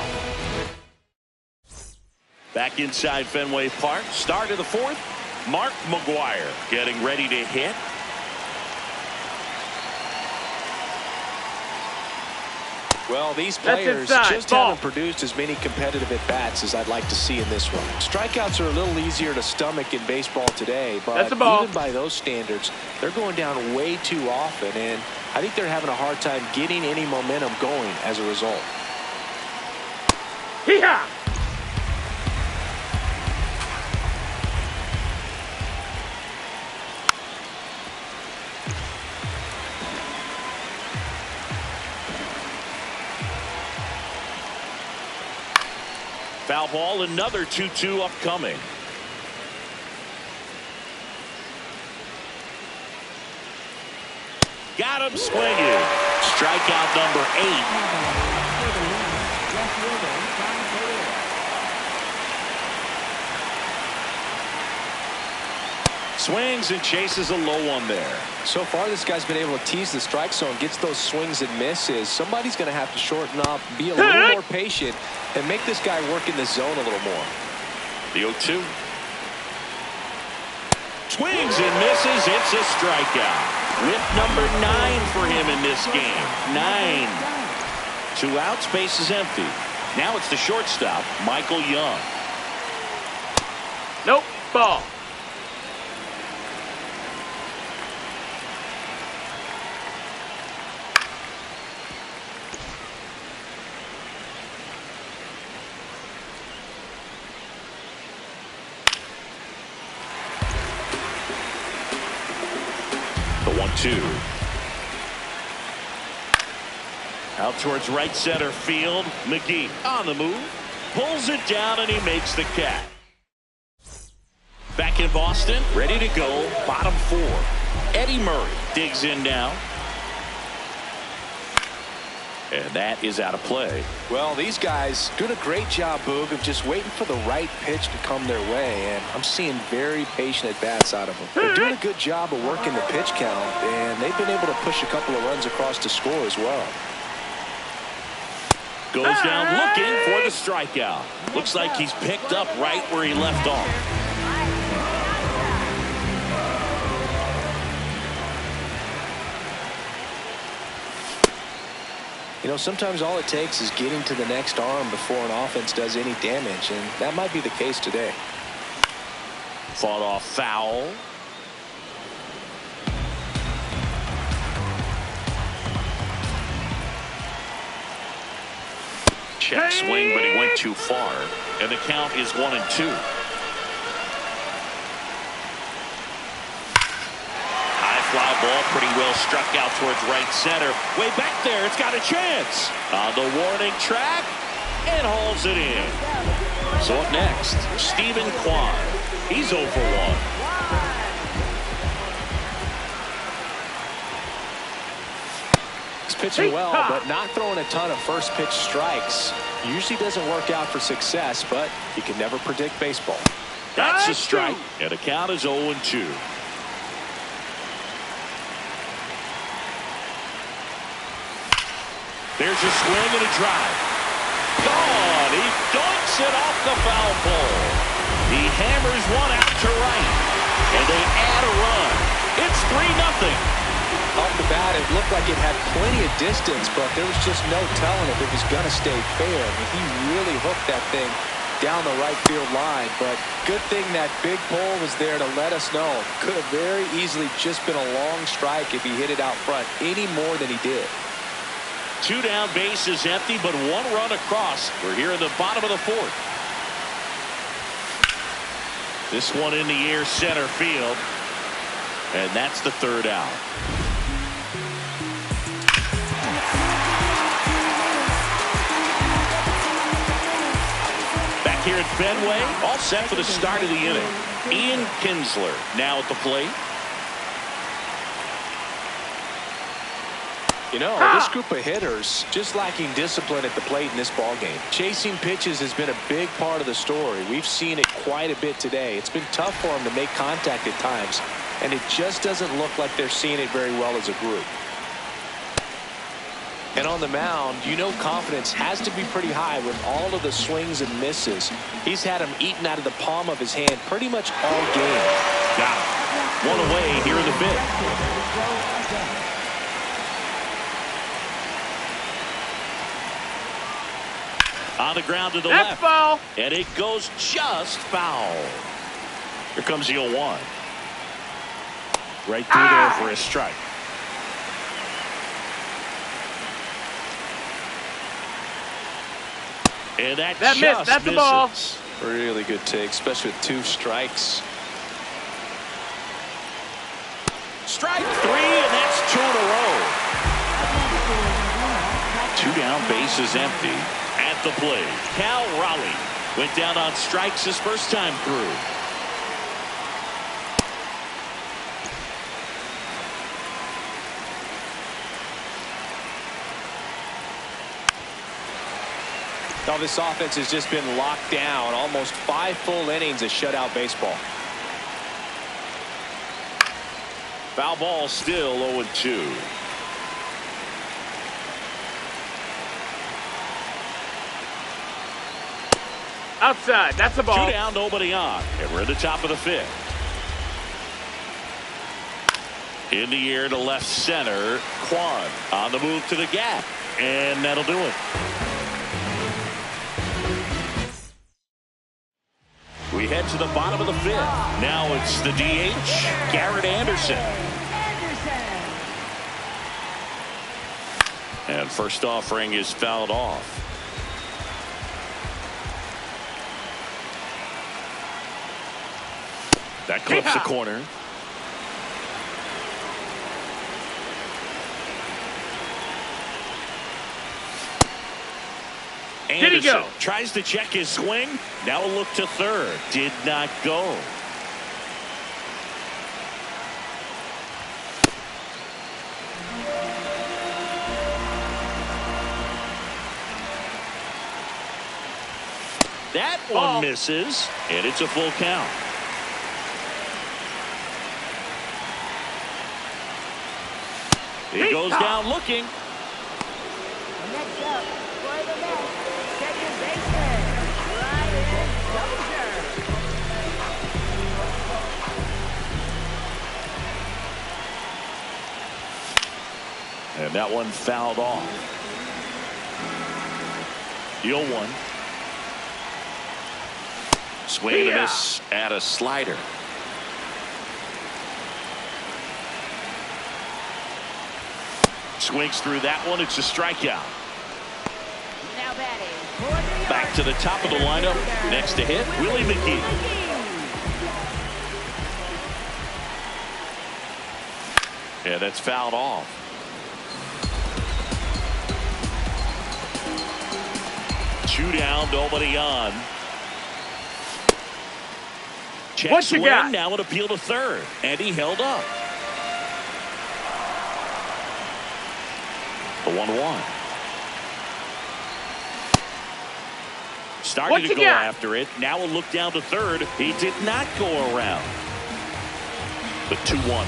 Back inside Fenway Park. Start of the 4th. Mark McGwire getting ready to hit. Well, these players just haven't produced as many competitive at-bats as I'd like to see in this one. Strikeouts are a little easier to stomach in baseball today, but even by those standards, they're going down way too often, and I think they're having a hard time getting any momentum going as a result. Hee-haw! Foul ball, another 2-2 upcoming. Got him swinging. Strikeout number 8. Swings and chases a low one there. So far, this guy's been able to tease the strike zone, gets those swings and misses. Somebody's going to have to shorten up, be a little more patient, and make this guy work in the zone a little more. The 0-2. Swings and misses. It's a strikeout. Whip number 9 for him in this game. 9. 2 outs, base is empty. Now it's the shortstop, Michael Young. Nope. Ball. The 1-2. Out towards right center field. McGee on the move. Pulls it down and he makes the catch. Back in Boston, ready to go. Bottom 4. Eddie Murray digs in now. And that is out of play. Well, these guys doing a great job, Boog, of just waiting for the right pitch to come their way, and I'm seeing very patient at-bats out of them. They're doing a good job of working the pitch count, and they've been able to push a couple of runs across to score as well. Goes down looking for the strikeout. Looks like he's picked up right where he left off. You know, sometimes all it takes is getting to the next arm before an offense does any damage, and that might be the case today. Fought off foul. Check swing, but he went too far. And the count is 1-2. High fly ball, pretty well struck out towards right center. Way back there, it's got a chance. On the warning track, and hauls it in. So up next, Stephen Kwan. He's 0 for 1. Pitching well, but not throwing a ton of first pitch strikes. Usually doesn't work out for success, but you can never predict baseball. That's a strike, and the count is 0-2. There's a swing and a drive. Gone. He dunks it off the foul pole. He hammers one out to right, and they add a run. It's 3-0. Off the bat, it looked like it had plenty of distance, but there was just no telling if it was going to stay fair. I mean, he really hooked that thing down the right field line, but good thing that big pole was there to let us know. Could have very easily just been a long strike if he hit it out front any more than he did. 2 down, bases empty, but 1 run across. We're here in the bottom of the 4th. This one in the air, center field, and that's the 3rd out. Here at Fenway, all set for the start of the inning. Ian Kinsler now at the plate. You know, this group of hitters just lacking discipline at the plate in this ballgame. Chasing pitches has been a big part of the story. We've seen it quite a bit today. It's been tough for them to make contact at times, and it just doesn't look like they're seeing it very well as a group. And on the mound, you know confidence has to be pretty high with all of the swings and misses. He's had them eaten out of the palm of his hand pretty much all game. Got it. 1 away here in the 5th. On the ground to the left. Foul. And it goes just foul. Here comes the 0-1. Right through there for a strike. And that just missed. That's the ball. Really good take, especially with 2 strikes. Strike 3, and that's 2 in a row. 2 down, bases empty. At the plate, Cal Raleigh went down on strikes his first time through. Now this offense has just been locked down. Almost 5 full innings of shutout baseball. Foul ball, still 0-2. Outside. That's the ball. 2 down, nobody on. And we're at the top of the 5th. In the air to left center. Kwan on the move to the gap. And that'll do it. We head to the bottom of the 5th. Now it's the DH, Garrett Anderson. And first offering is fouled off. That clips the corner. Anderson tries to check his swing. Now a look to third. Did not go. That one misses, and it's a full count. He goes down looking. Next up, for the Mets, second baseman, Ryan Dozier. And that one fouled off. The 0-1. Swing and a miss at a slider. Swings through that one. It's a strikeout. Now batting. Back to the top of the lineup. Next to hit, Willie McGee. Yeah, that's fouled off. Two down, nobody on. Check What you swing, got? now an appeal to third, and he held up. The 1-1. Starting to go after it. Now a look down to third. He did not go around. The 2-1.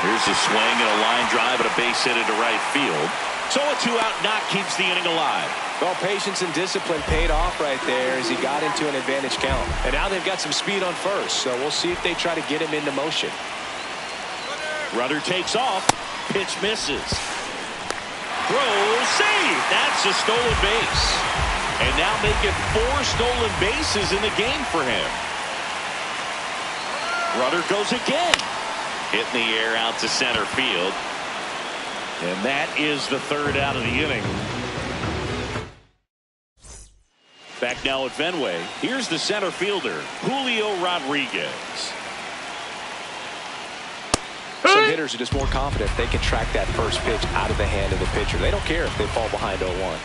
Here's a swing and a line drive and a base hit into right field. So a 2-out knock keeps the inning alive. Well, patience and discipline paid off right there as he got into an advantage count. And now they've got some speed on first, so we'll see if they try to get him into motion. Runner takes off. Pitch misses. Throw, save. That's a stolen base. And now making 4 stolen bases in the game for him. Runner goes again. Hit in the air out to center field. And that is the 3rd out of the inning. Back now at Fenway. Here's the center fielder, Julio Rodriguez. Some hitters are just more confident they can track that first pitch out of the hand of the pitcher. They don't care if they fall behind 0-1.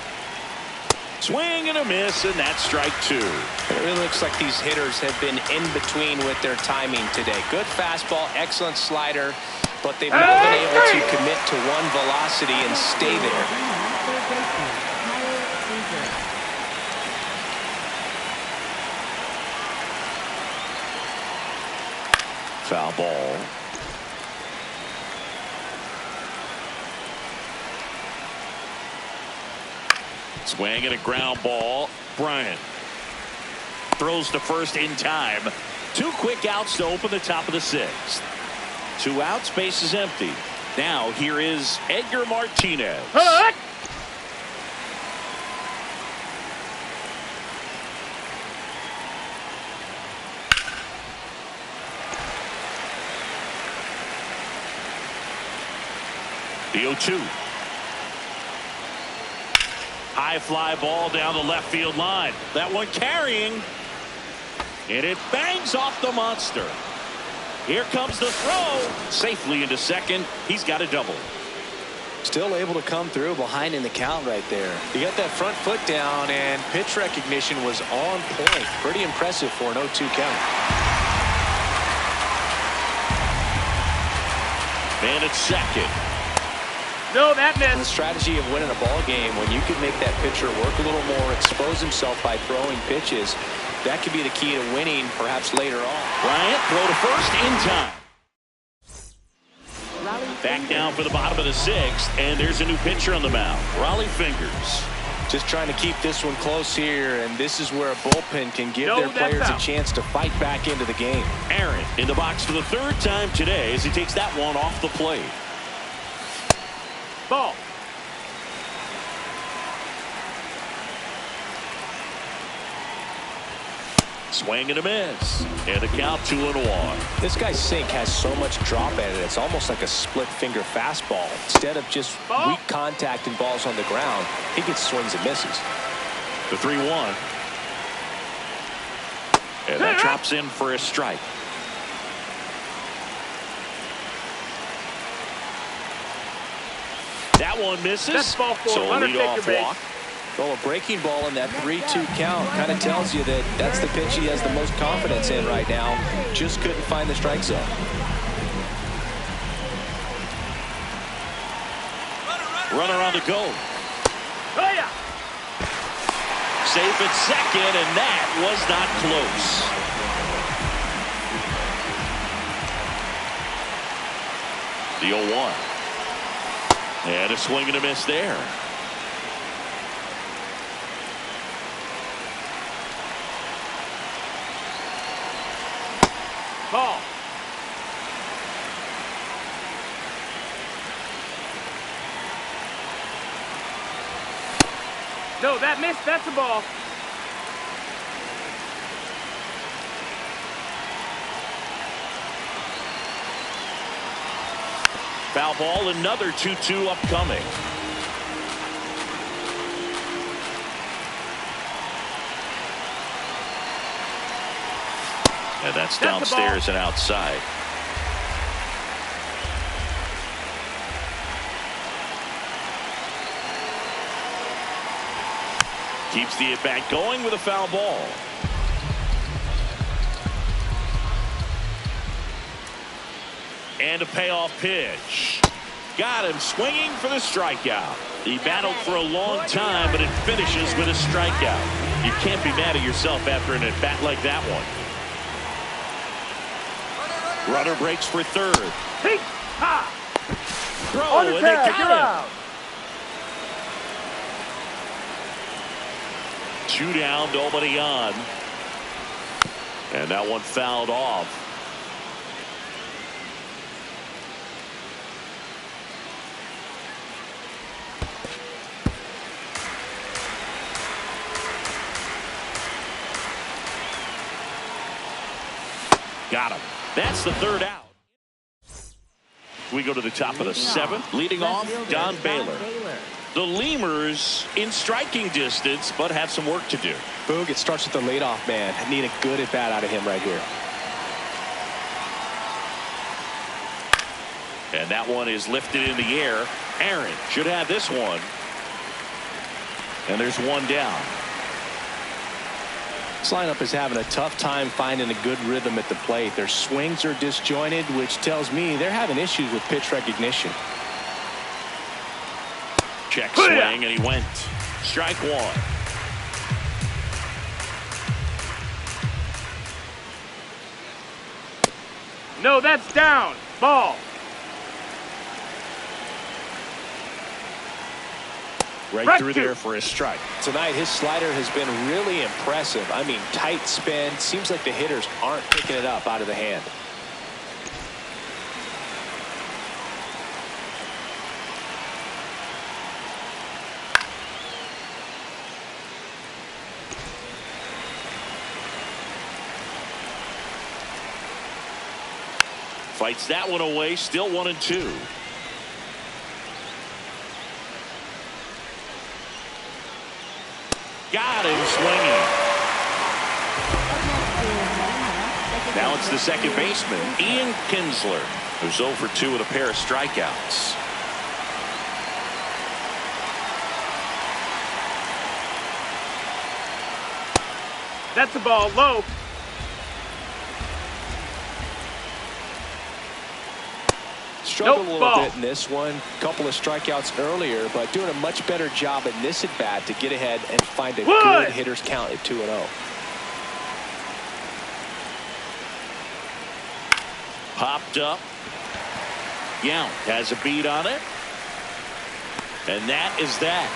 Swing and a miss, and that's strike 2. It really looks like these hitters have been in between with their timing today. Good fastball, excellent slider, but they've not been able to commit to one velocity and stay there. Foul ball. Swing and a ground ball. Bryant throws to first in time. 2 quick outs to open the top of the 6th. 2 outs, base is empty. Now here is Edgar Martinez. The 0-2. High fly ball down the left field line. That one carrying. And it bangs off the monster. Here comes the throw. Safely into second. He's got a double. Still able to come through behind in the count right there. He got that front foot down, and pitch recognition was on point. Pretty impressive for an 0-2 count. And it's second. No, that missed. The strategy of winning a ball game, when you can make that pitcher work a little more, expose himself by throwing pitches, that could be the key to winning perhaps later on. Bryant throw to first in time. Back down for the bottom of the 6th, and there's a new pitcher on the mound, Raleigh Fingers. Just trying to keep this one close here, and this is where a bullpen can give their players a chance to fight back into the game. Aaron in the box for the 3rd time today as he takes that one off the plate. Ball. Swing and a miss. And the count 2-1. This guy's sink has so much drop at it. It's almost like a split finger fastball. Instead of just weak contact and balls on the ground, he gets swings and misses. The 3-1. And that drops in for a strike. That one misses. That's ball 4. So a leadoff walk. Well, a breaking ball in that 3-2 count kind of tells you that that's the pitch he has the most confidence in right now. Just couldn't find the strike zone. Runner on the go. Oh, yeah. Safe at second, and that was not close. The 0-1. And a swing and a miss there. Ball. No, that missed. That's a ball. Foul ball, another 2-2 upcoming. And that's downstairs and outside. Keeps the at-bat going with a foul ball. And a payoff pitch. Got him swinging for the strikeout. He battled for a long time, but it finishes with a strikeout. You can't be mad at yourself after an at-bat like that one. Runner breaks for third. Hey, ha! Throw, and they got him. Out. 2 down, nobody on. And that one fouled off. Got him. That's the third out. We go to the top of the 7th. Leading off, Don Baylor. The Lemurs in striking distance, but have some work to do. Boog, it starts with the leadoff man. I need a good at bat out of him right here. And that one is lifted in the air. Aaron should have this one. And there's one down. This lineup is having a tough time finding a good rhythm at the plate. Their swings are disjointed, which tells me they're having issues with pitch recognition. Check swing, and he went. Strike one. No, that's down. Ball. Right through there for a strike. Tonight, his slider has been really impressive. I mean, tight spin. Seems like the hitters aren't picking it up out of the hand. Fights that one away, still 1-2. Got him swinging. Now it's the second baseman, Ian Kinsler, who's 0 for 2 with a pair of strikeouts. That's a ball low. Struggled a little bit in this one. Couple of strikeouts earlier, but doing a much better job in this at bat to get ahead and find a good hitter's count at 2-0. Popped up. Yount has a beat on it. And that is that.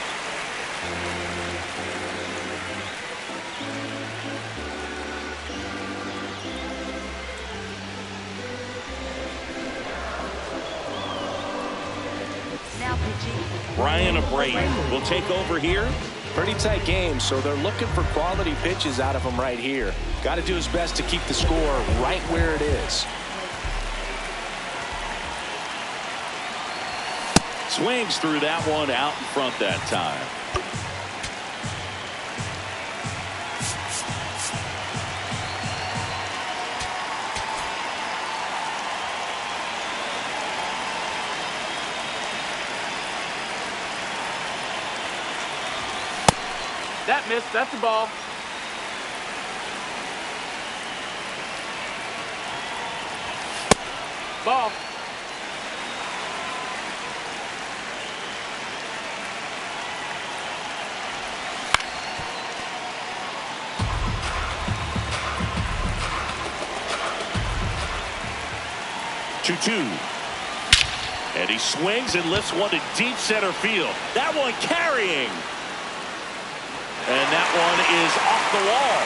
Brian Abreu will take over here. Pretty tight game, so they're looking for quality pitches out of him right here. Got to do his best to keep the score right where it is. Swings through that one out in front that time. That missed. That's a ball. Ball. And he swings and lifts one to deep center field. That one carrying. And that one is off the wall.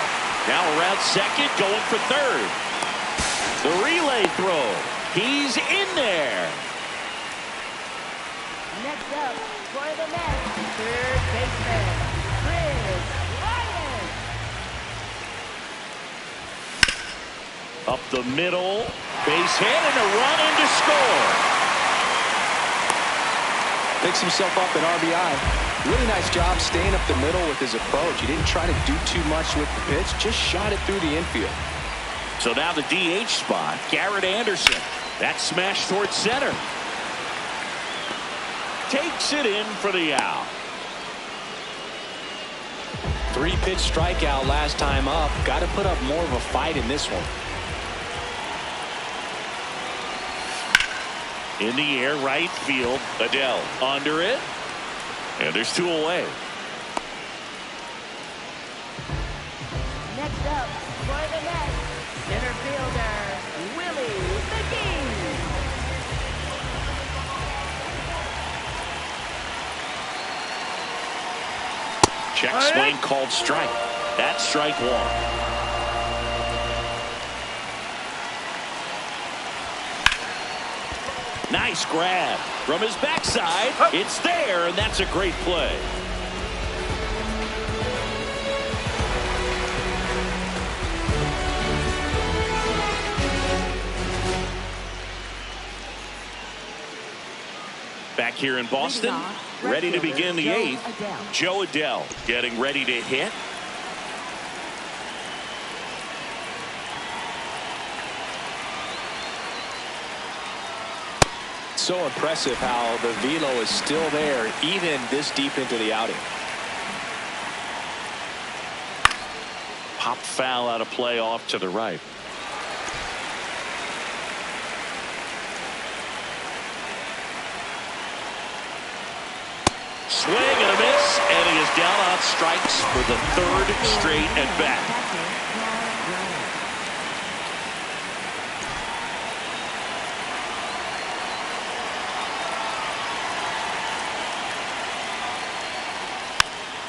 Now around second, going for third. The relay throw. He's in there. Next up, for the Mets, third baseman, Up the middle. Base hit and a run in to score. Picks himself up an RBI. Really nice job staying up the middle with his approach. He didn't try to do too much with the pitch. Just shot it through the infield. So now the DH spot. Garrett Anderson. That smash towards center. Takes it in for the out. 3-pitch strikeout last time up. Got to put up more of a fight in this one. In the air, right field. Adele under it. And there's 2 away. Next up, for the net, center fielder, Willie McGee. Check swing called strike. That's strike 1. Nice grab from his backside. It's there, and that's a great play. Back here in Boston, ready to begin the 8th. Joe Adele getting ready to hit. So impressive how the velo is still there even this deep into the outing. Pop foul out of play off to the right. Swing and a miss, and he is down on strikes for the 3rd straight at bat.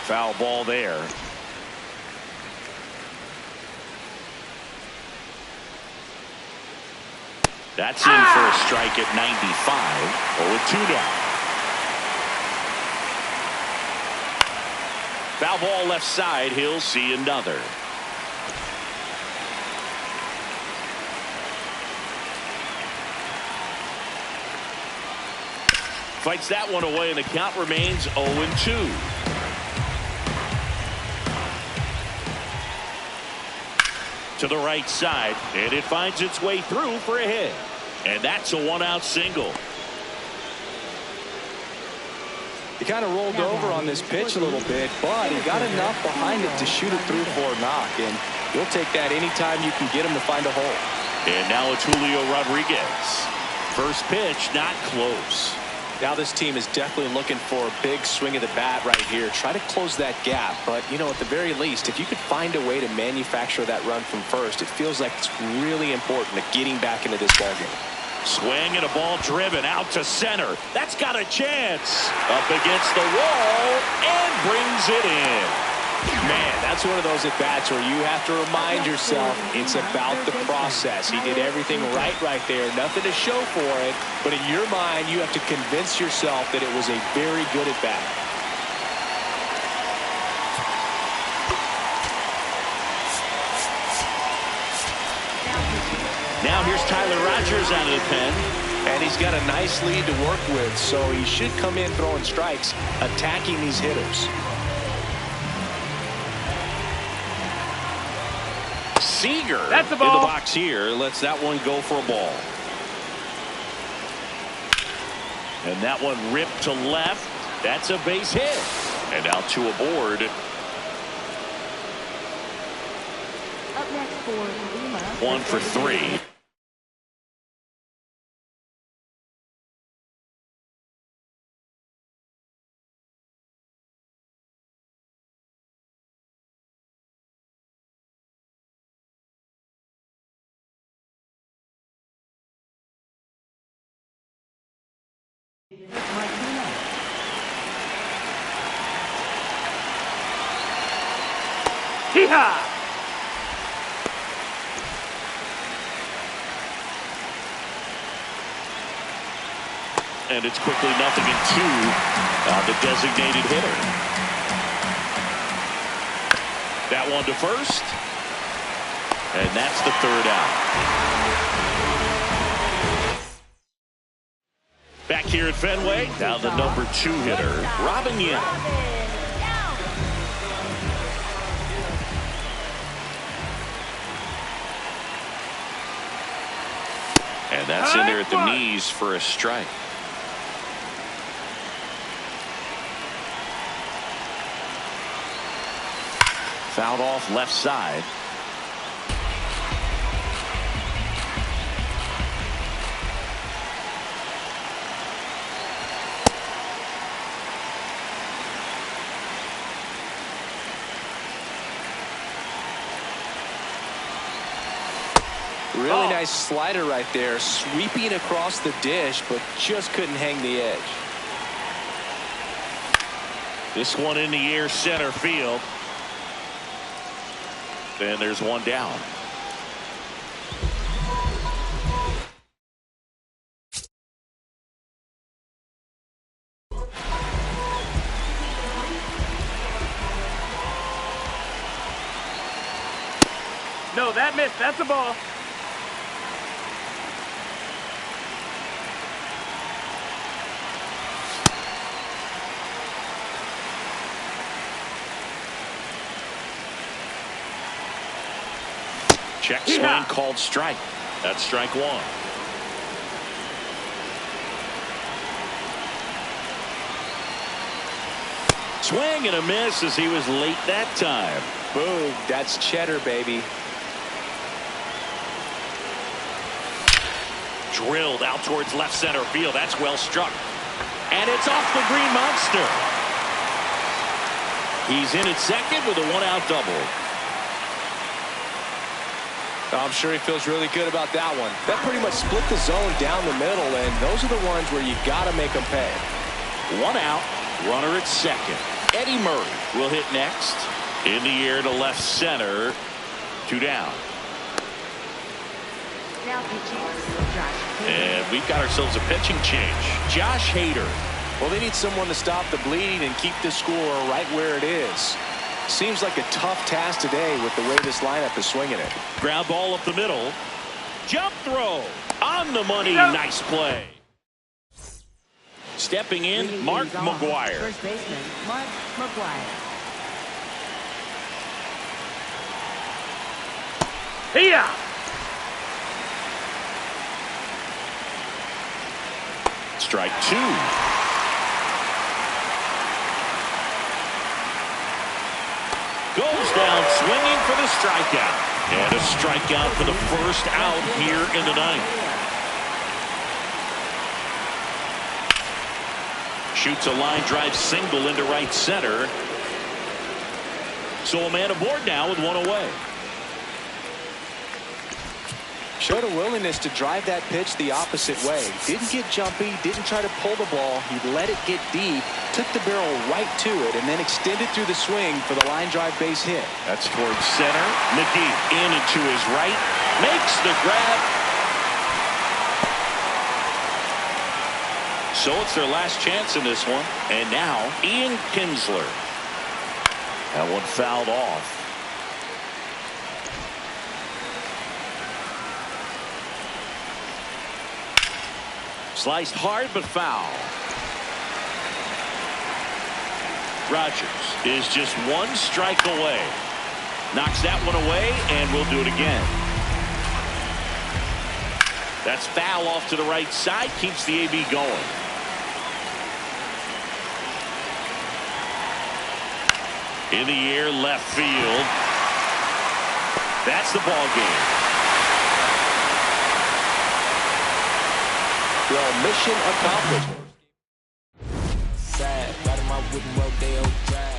Foul ball there. That's in for a strike at 95. 0-2 now. Foul ball left side. He'll see another. Fights that one away, and the count remains 0-2. To the right side, and it finds its way through for a hit. And that's a 1-out single. He kind of rolled over on this pitch a little bit, but he got enough behind it to shoot it through for a knock, and you'll take that anytime you can get him to find a hole. And now it's Julio Rodriguez. First pitch, not close. Now this team is definitely looking for a big swing of the bat right here. Try to close that gap, but you know, at the very least, if you could find a way to manufacture that run from first, it feels like it's really important to getting back into this ballgame. Swing and a ball driven out to center. That's got a chance. Up against the wall and brings it in. Man, that's one of those at-bats where you have to remind yourself it's about the process. He did everything right there. Nothing to show for it. But in your mind, you have to convince yourself that it was a very good at-bat. Now here's Tyler Rogers out of the pen. And he's got a nice lead to work with, so he should come in throwing strikes, attacking these hitters. Seager That's a in ball. the box here. Lets that one go for a ball. And that one ripped to left. That's a base hit. And now 2 aboard. Up next for Lima. 1 for 3. Hee-haw! And it's quickly 0-2 the designated hitter. That one to first. And that's the third out. Back here at Fenway, now the number 2 hitter, Robin Yin. And that's in there at the knees for a strike. Fouled off left side. Really nice slider right there, sweeping across the dish, but just couldn't hang the edge. This one in the air, center field. Then there's one down. No, that missed. That's a ball. Check swing called strike. That's strike 1. Swing and a miss as he was late that time. Boom, that's cheddar, baby. Drilled out towards left center field. That's well struck. And it's off the green monster. He's in at second with a 1-out double. I'm sure he feels really good about that one. That pretty much split the zone down the middle, and those are the ones where you got to make them pay. 1 out, runner at second. Eddie Murray will hit next. In the air to left center. 2 down. Now pitching, Josh Hader. And we've got ourselves a pitching change. Josh Hader. Well, they need someone to stop the bleeding and keep the score right where it is. Seems like a tough task today with the way this lineup is swinging it. Ground ball up the middle. Jump throw. On the money. Nice play. Stepping in, Mark McGuire. First baseman, Mark McGuire. Here. Strike 2. Goes down swinging for the strikeout. And a strikeout for the first out here in the ninth. Shoots a line drive single into right center. So a man aboard now with 1 away. Showed a willingness to drive that pitch the opposite way. Didn't get jumpy, didn't try to pull the ball. He let it get deep, took the barrel right to it, and then extended through the swing for the line drive base hit. That's towards center. McGee in and to his right. Makes the grab. So it's their last chance in this one. And now Ian Kinsler. That one fouled off. Sliced hard but foul. Rogers is just 1 strike away. Knocks that one away, and we'll do it again. That's foul off to the right side. Keeps the AB going. In the air, left field. That's the ball game. Well, mission accomplished. Sad, riding my wooden rodeo drive.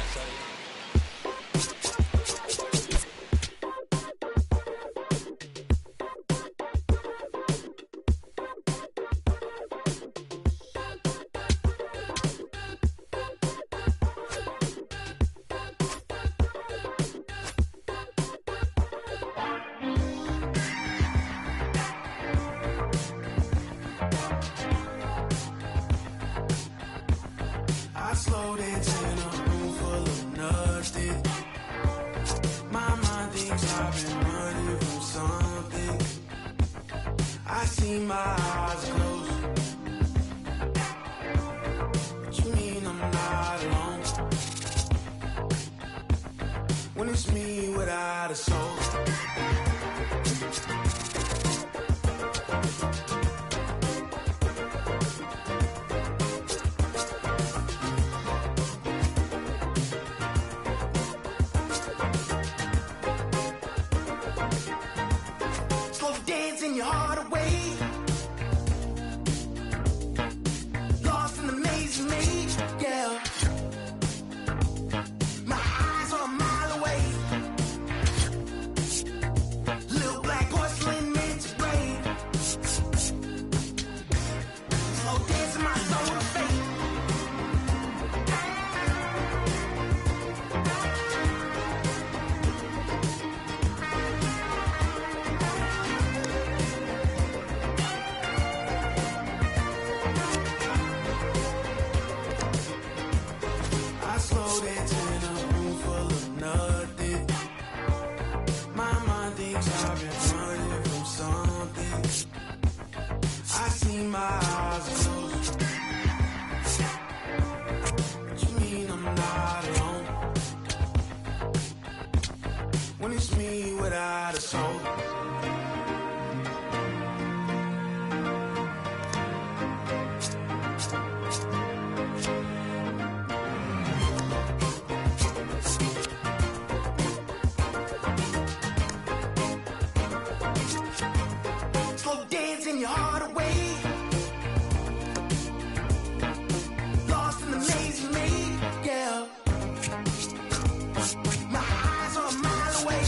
Slow dance in a room full of see my eyes closed. What you mean I'm not alone? When it's me without a soul. Slow dancing your heart away. Lost in the maze you made, yeah. My eyes are a mile away. Little black porcelain meant to break. Slow dancing my soul to fate. I slow dance in a room full of nothing. My mind thinks I've been running from something. I see my eyes closed. What you mean I'm not alone? When it's me without a soul. Slow dancing your heart away. Lost in the maze you made, yeah. My eyes are a mile away.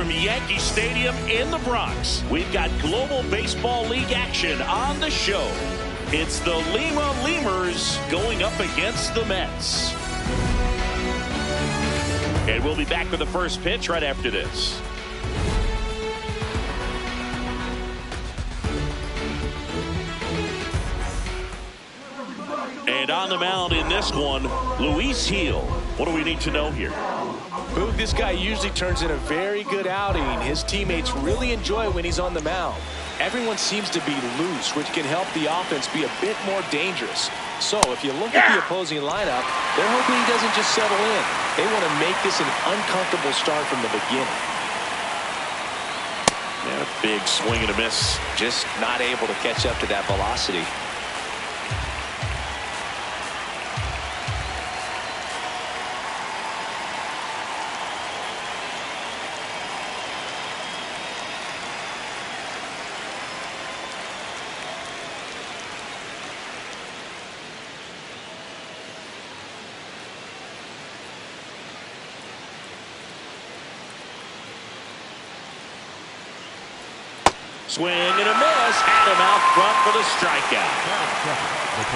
from Yankee Stadium in the Bronx, we've got Global Baseball League action on the show. It's the Lima Lemurs going up against the Mets. And we'll be back with the first pitch right after this. And on the mound in this one, Luis Gil. What do we need to know here? Boog, this guy usually turns in a very good outing. His teammates really enjoy when he's on the mound. Everyone seems to be loose, which can help the offense be a bit more dangerous. So if you look at the opposing lineup, they're hoping he doesn't just settle in. They want to make this an uncomfortable start from the beginning. And a big swing and a miss. Just not able to catch up to that velocity. Swing and a miss. Had him out front for the strikeout.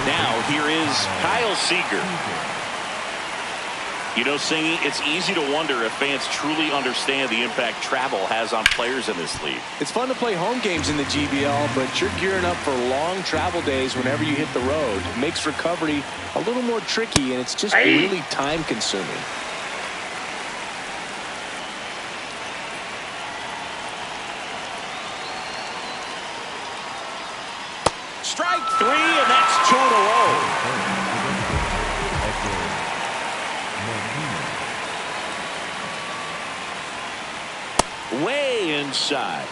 Now here is Kyle Seager. You know, Singy, it's easy to wonder if fans truly understand the impact travel has on players in this league. It's fun to play home games in the GBL, but you're gearing up for long travel days whenever you hit the road. It makes recovery a little more tricky, and it's just really time consuming. Strike three, and that's 2 in a row. Way inside.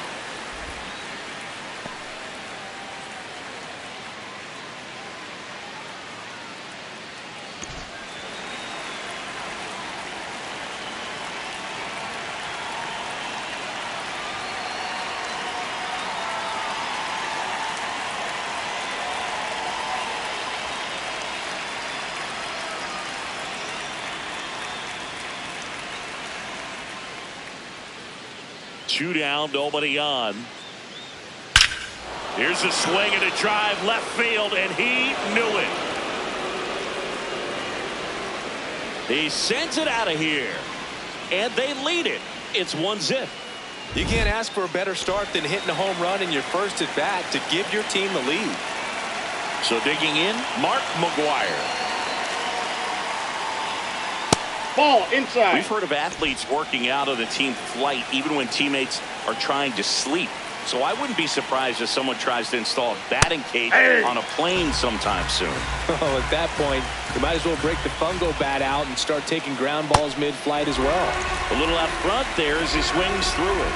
Two down, nobody on. Here's a swing and a drive left field, and he knew it. He sends it out of here, and they lead it. It's 1-0. You can't ask for a better start than hitting a home run in your first at bat to give your team the lead. So digging in, Mark McGuire. Ball inside. We've heard of athletes working out on a team flight even when teammates are trying to sleep. So I wouldn't be surprised if someone tries to install a batting cage on a plane sometime soon. Oh, at that point, you might as well break the fungo bat out and start taking ground balls mid-flight as well. A little out front there as he swings through it.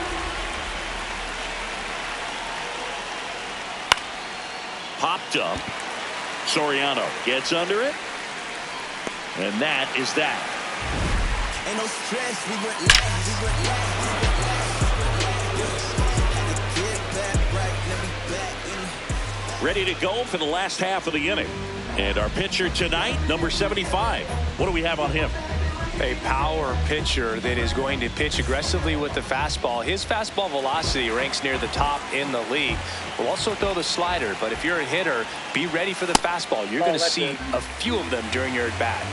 Popped up. Soriano gets under it. And that is that. Ain't no stress, we relax, Ready to go for the last half of the inning. And our pitcher tonight, number 75. What do we have on him? A power pitcher that is going to pitch aggressively with the fastball. His fastball velocity ranks near the top in the league. Will also throw the slider, but if you're a hitter, be ready for the fastball. You're going to see a few of them during your at bat.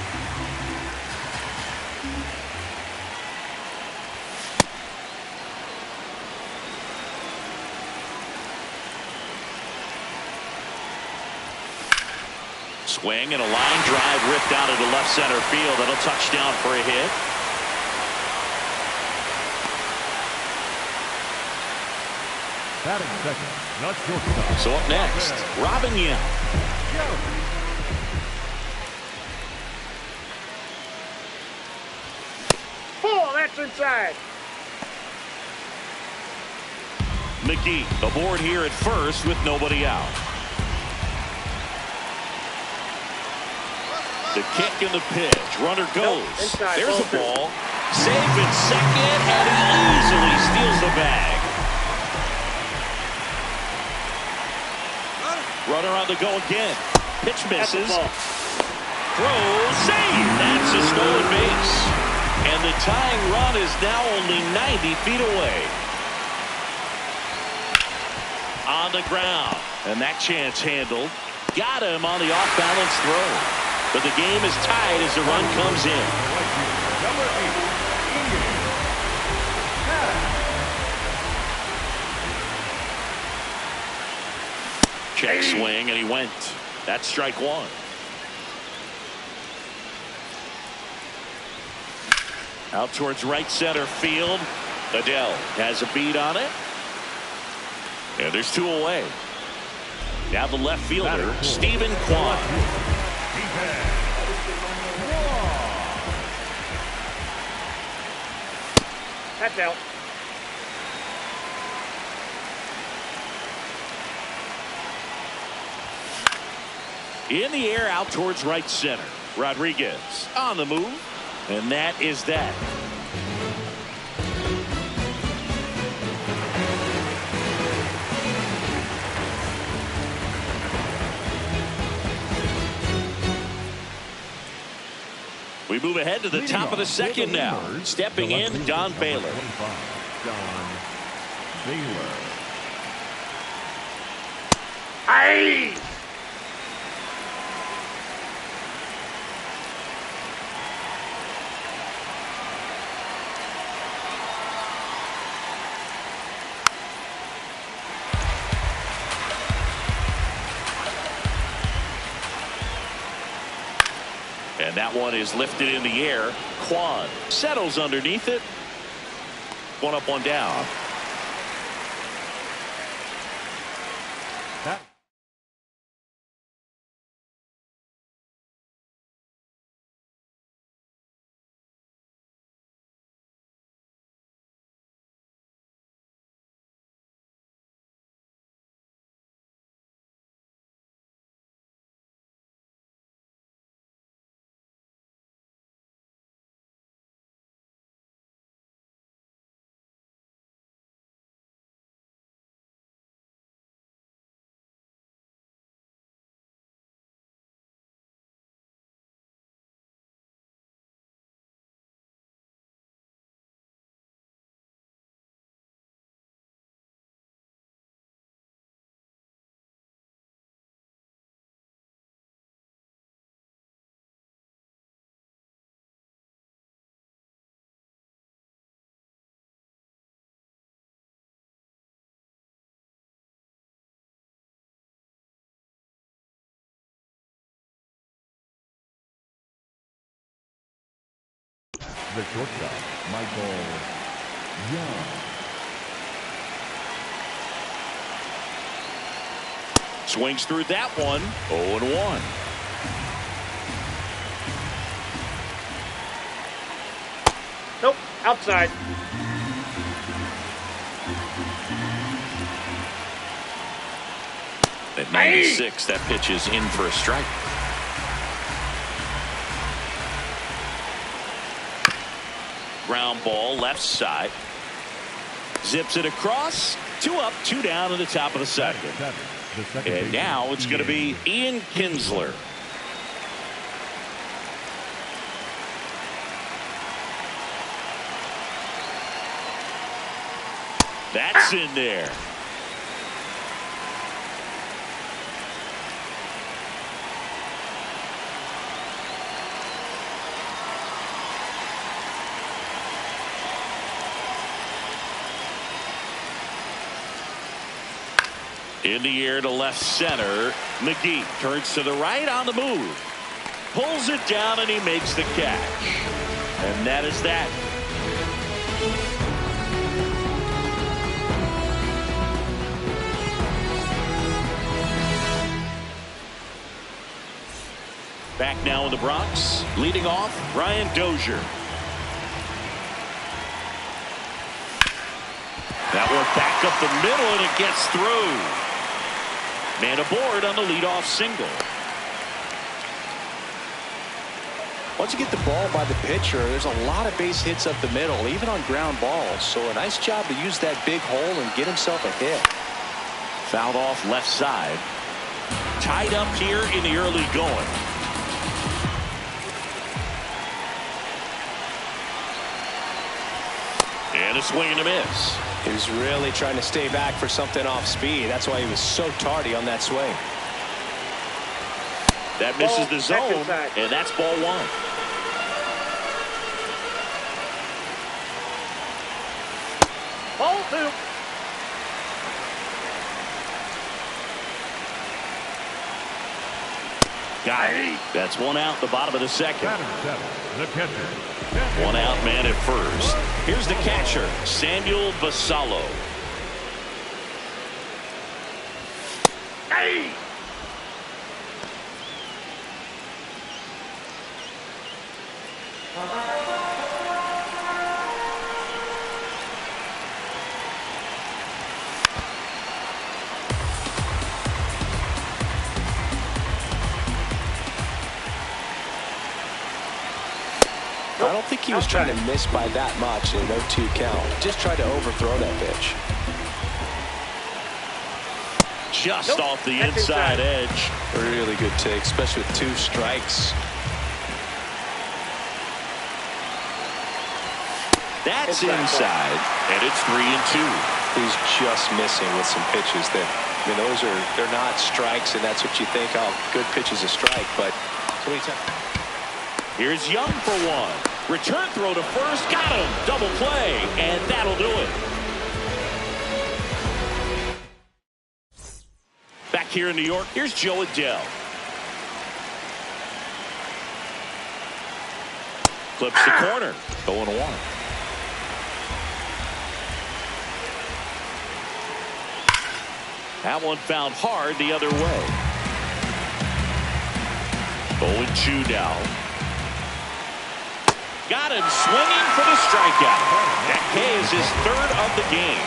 Swing and a line drive ripped out into left center field. That'll touch down for a hit. Batting second, not shortstop. So up next, Robin Young. Ball, that's inside. McGee aboard here at first with nobody out. The kick and the pitch. Runner goes. Inside, there's the ball. Save in second, and he easily steals the bag. Runner on the go again. Pitch misses. Throw, save. That's a stolen base. And the tying run is now only 90 feet away. On the ground. And that chance handled. Got him on the off-balance throw. But the game is tied as the run comes in. Number 8. Check swing, and he went. That's strike one. Out towards right center field. Adele has a beat on it. And there's two away. Now the left fielder, Stephen Kwan. That's out. In the air out towards right center. Rodriguez on the move. And that is that. We move ahead to the top of the second now. Stepping in, Don Baylor. Don Baylor. Aye! And that one is lifted in the air. Kwan settles underneath it. One up, one down. The shortstop, Michael Young. Swings through that one. 0-1. Nope, outside. At 96, that pitch is in for a strike. Ground ball left side. Zips it across. 2 up, 2 down in the top of the second. And now it's going to be Ian Kinsler. That's in there. In the air to left center. McGee turns to the right on the move. Pulls it down and he makes the catch. And that is that. Back now in the Bronx. Leading off, Ryan Dozier. That one back up the middle and it gets through. Man aboard on the leadoff single. Once you get the ball by the pitcher, there's a lot of base hits up the middle, even on ground balls. So a nice job to use that big hole and get himself a hit. Fouled off left side. Tied up here in the early going. And a swing and a miss. He was really trying to stay back for something off speed. That's why he was so tardy on that swing. That misses the zone, and that's ball one. Ball two. Got it. That's one out, the bottom of the second. Batter seven, the catcher. One out man at first. Here's the catcher, Samuel Basallo. Hey! I don't think he was trying to miss by that much in an 0-2 count. Just tried to overthrow that pitch. Just off the inside edge. Really good take, especially with 2 strikes. That's inside, and it's 3-2. He's just missing with some pitches there. I mean, they're not strikes, and that's what you think. Oh, good pitch is a strike, but so many times. Here's Young for one. Return throw to first. Got him. Double play. And that'll do it. Back here in New York, here's Joe Adele. Clips the corner. 0-1. That one found hard the other way. 0-2 now. Got him swinging for the strikeout. That K is his 3rd of the game.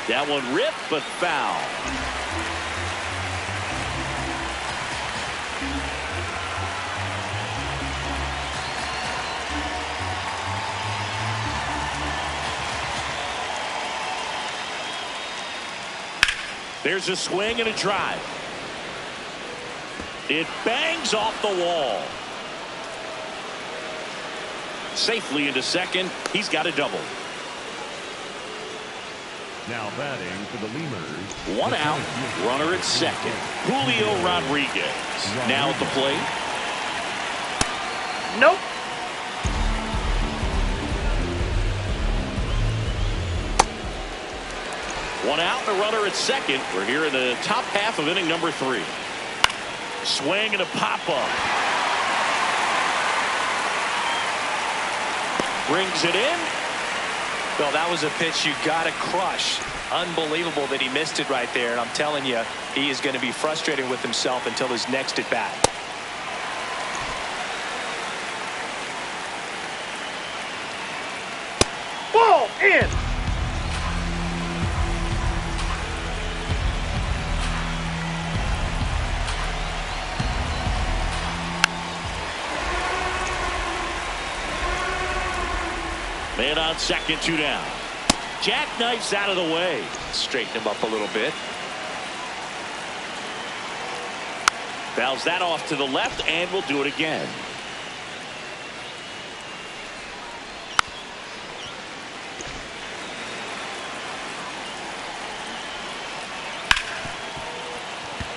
That one ripped but foul. There's a swing and a drive. It bangs off the wall. Safely into second. He's got a double. Now batting for the Lemurs. One out. Runner at second. Julio Rodriguez. Now at the plate. Nope. One out and a runner at second. We're here in the top half of inning number 3. Swing and a pop-up. Brings it in. Well, that was a pitch you got to crush. Unbelievable that he missed it right there. And I'm telling you, he is going to be frustrated with himself until his next at bat. Ball in. Man on second, 2 down. Jackknifes out of the way. Straighten him up a little bit. Fouls that off to the left, and we'll do it again.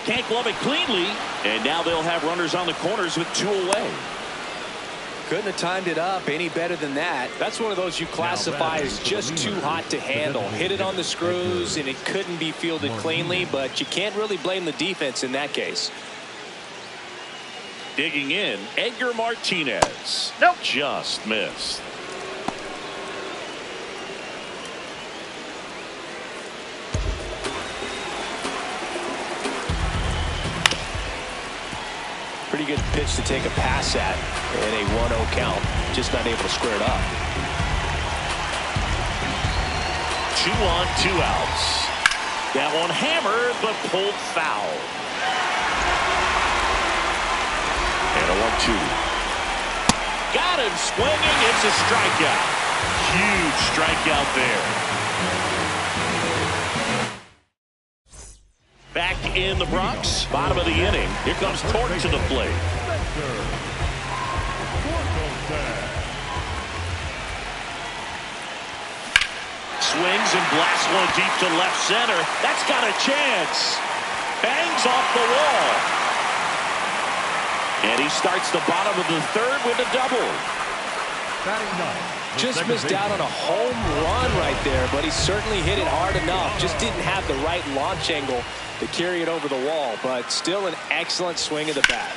Can't glove it cleanly, and now they'll have runners on the corners with 2 away. Couldn't have timed it up any better than that. That's one of those you classify as just too hot to handle. Hit it on the screws, and it couldn't be fielded cleanly, but you can't really blame the defense in that case. Digging in, Edgar Martinez. Nope. Just missed. Pretty good pitch to take a pass at in a 1-0 count. Just not able to square it up. 2 on, 2 outs. That one hammered, but pulled foul. And a 1-2. Got him swinging. It's a strikeout. Huge strikeout there. Back in the Bronx, bottom of the inning. Here comes Torque to the plate. swings and blasts one deep to left center. That's got a chance. Bangs off the wall. And he starts the bottom of the third with a double. Just missed out on a home run right there, but he certainly hit it hard enough. Just didn't have the right launch angle to carry it over the wall, but still an excellent swing of the bat.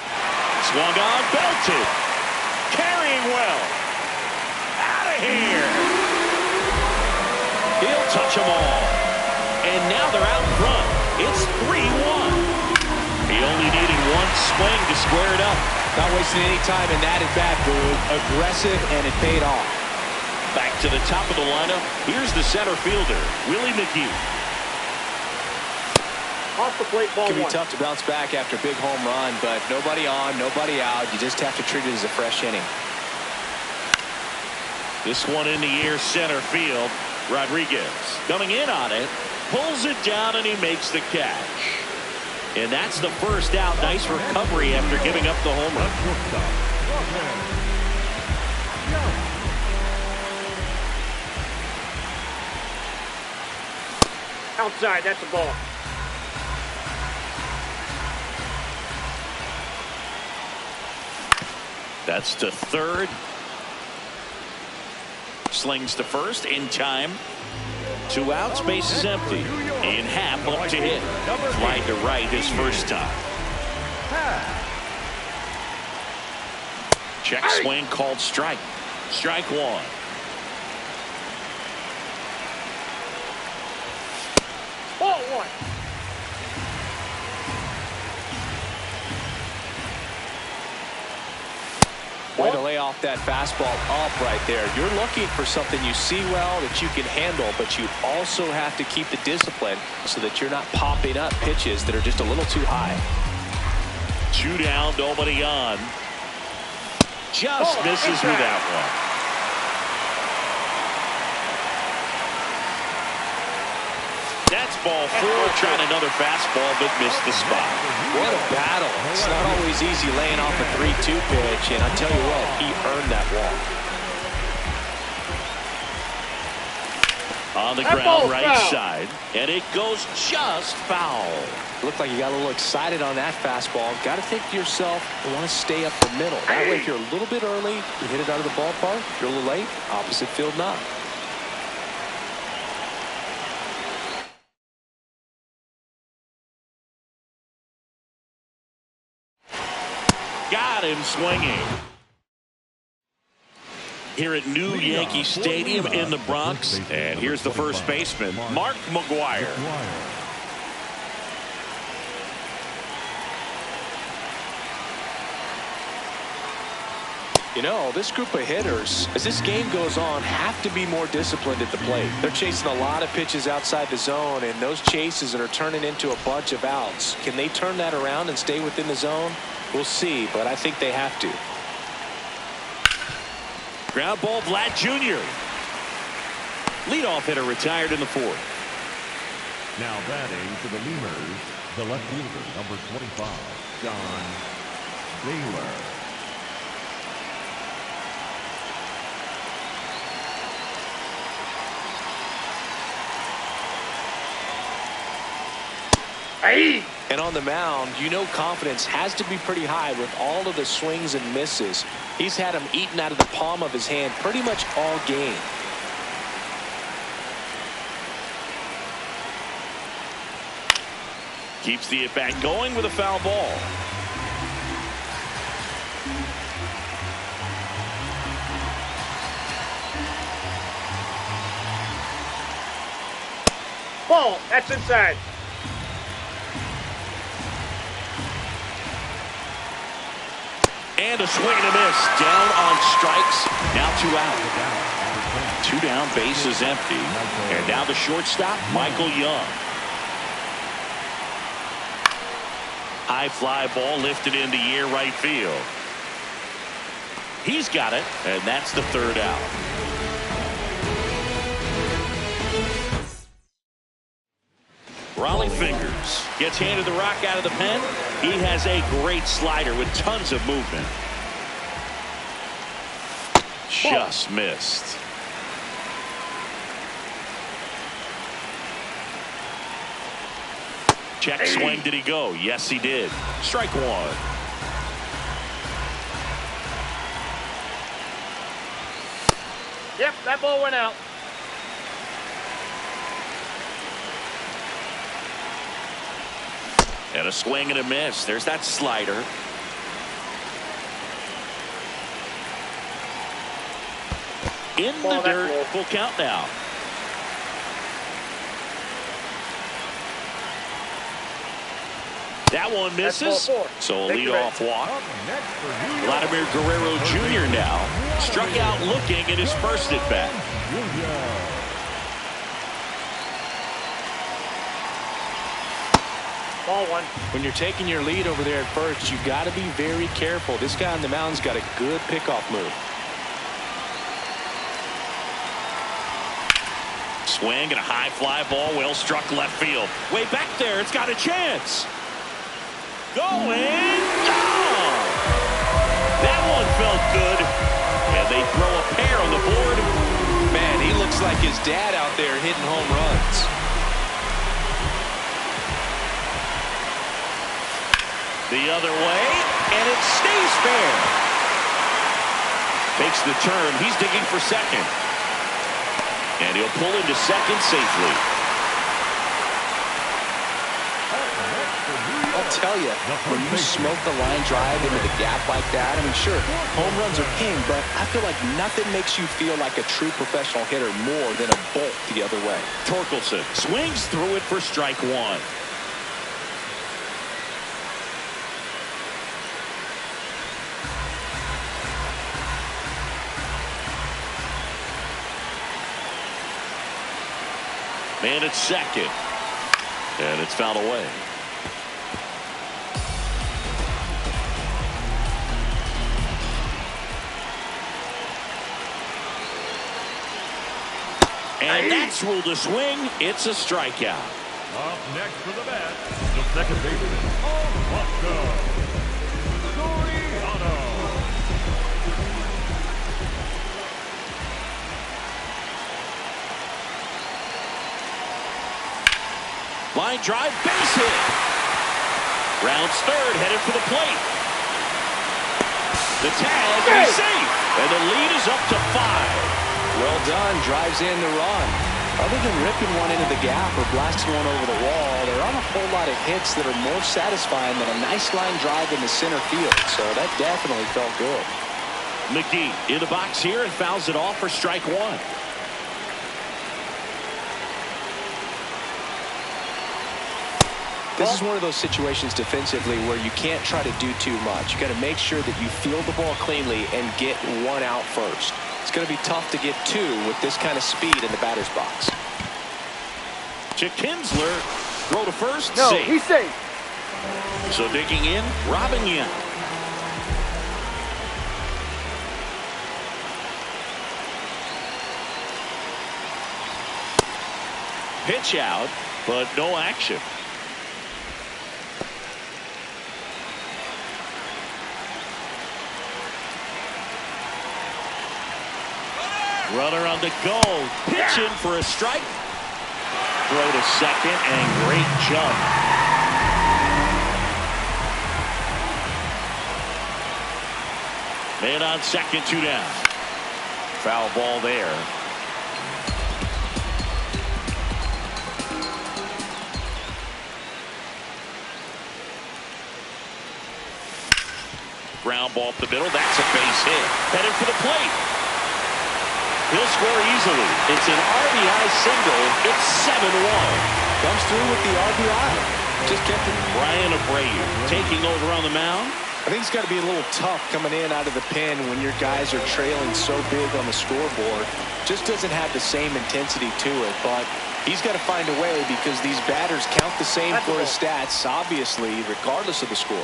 Swung on, belted. Carrying well. Out of here. He'll touch them all. And now they're out in front. It's 3-1. He only needed one swing to square it up. Not wasting any time in that at-bat, Boog. Aggressive, and it paid off. Back to the top of the lineup. Here's the center fielder, Willie McGee. Off the plate, ball It can be one. tough to bounce back after a big home run, but nobody on, nobody out. You just have to treat it as a fresh inning. This one in the air, center field. Rodriguez coming in on it, pulls it down, and he makes the catch. And that's the first out. Nice recovery after giving up the home run. Outside, that's a ball. That's to third. Slings to first in time. 2 outs, base is empty. In half, up to hit. Fly to right his first time. Check swing called strike. Strike one. Ball one. Way to lay off that fastball up right there. You're looking for something you see well that you can handle, but you also have to keep the discipline so that you're not popping up pitches that are just a little too high. 2 down, nobody on. Just misses with that one. That's ball 4. Trying another fastball, but missed the spot. What a battle. It's not always easy laying off a 3-2 pitch, and I'll tell you what, he earned that walk. On the ground, right side, and it goes just foul. Looked like you got a little excited on that fastball. Got to think to yourself, you want to stay up the middle. That way, if you're a little bit early, you hit it out of the ballpark. If you're a little late, opposite field knock. Got him swinging. Here at New Yankee Stadium in the Bronx. And here's the first baseman, Mark McGwire. You know, this group of hitters, as this game goes on, have to be more disciplined at the plate. They're chasing a lot of pitches outside the zone, and those chases that are turning into a bunch of outs. Can they turn that around and stay within the zone? We'll see, but I think they have to. Ground ball, Vlad Jr. Leadoff hitter retired in the 4th. Now batting for the Lemurs, the left fielder, number 25, John Baylor. And on the mound, you know confidence has to be pretty high with all of the swings and misses. He's had them eaten out of the palm of his hand pretty much all game. Keeps the at-bat going with a foul ball. Ball, that's inside. And a swing and a miss. Down on strikes. Now 2 out. 2 down, base is empty. And now the shortstop, Michael Young. High fly ball lifted in the air, right field. He's got it, and that's the 3rd out. Raleigh Fingers gets handed the rock out of the pen. He has a great slider with tons of movement. Just missed. Check swing. Did he go? Yes, he did. Strike one. Yep, that ball went out. And a swing and a miss. There's that slider. In the dirt. Full count now. That one misses. So a leadoff walk. Vladimir Guerrero Jr. now struck out looking at his first at bat. Ball one. When you're taking your lead over there at first, you've got to be very careful. This guy on the mound's got a good pickoff move. Swing and a high fly ball, well struck left field. Way back there, it's got a chance. Going down. That one felt good. And they throw a pair on the board. Man, he looks like his dad out there hitting home runs. The other way, and it stays fair. Makes the turn. He's digging for second. And he'll pull into second safely. I'll tell you, when you smoke the line drive into the gap like that, I mean, sure, home runs are king, but I feel like nothing makes you feel like a true professional hitter more than a bolt the other way. Torkelson swings through it for strike one. And it's second. And it's fouled away. And that's ruled a swing. It's a strikeout. Up next for the bat, the second baseman, Oscar Soriano. Line drive, base hit. Rounds third, headed for the plate. The tag is safe, and the lead is up to 5. Well done, drives in the run. Other than ripping one into the gap or blasting one over the wall, there aren't a whole lot of hits that are more satisfying than a nice line drive in the center field. So that definitely felt good. McGee in the box here and fouls it off for strike one. This is one of those situations defensively where you can't try to do too much. You got to make sure that you field the ball cleanly and get one out first. It's going to be tough to get two with this kind of speed in the batter's box. To Kinsler, throw to first. No, safe. he's safe. So digging in, Robin Young. Pitch out, but no action. Runner on the go. Pitch in for a strike. Throw to second and great jump. Man on second, 2 down. Foul ball there. Ground ball up the middle. That's a base hit. Headed for the plate. He'll score easily. It's an RBI single. It's 7-1. Comes through with the RBI. Just kept it. Brian Abreu taking over on the mound. I think it's got to be a little tough coming in out of the pen when your guys are trailing so big on the scoreboard. Just doesn't have the same intensity to it, but he's got to find a way because these batters count the same for his stats, obviously, regardless of the score.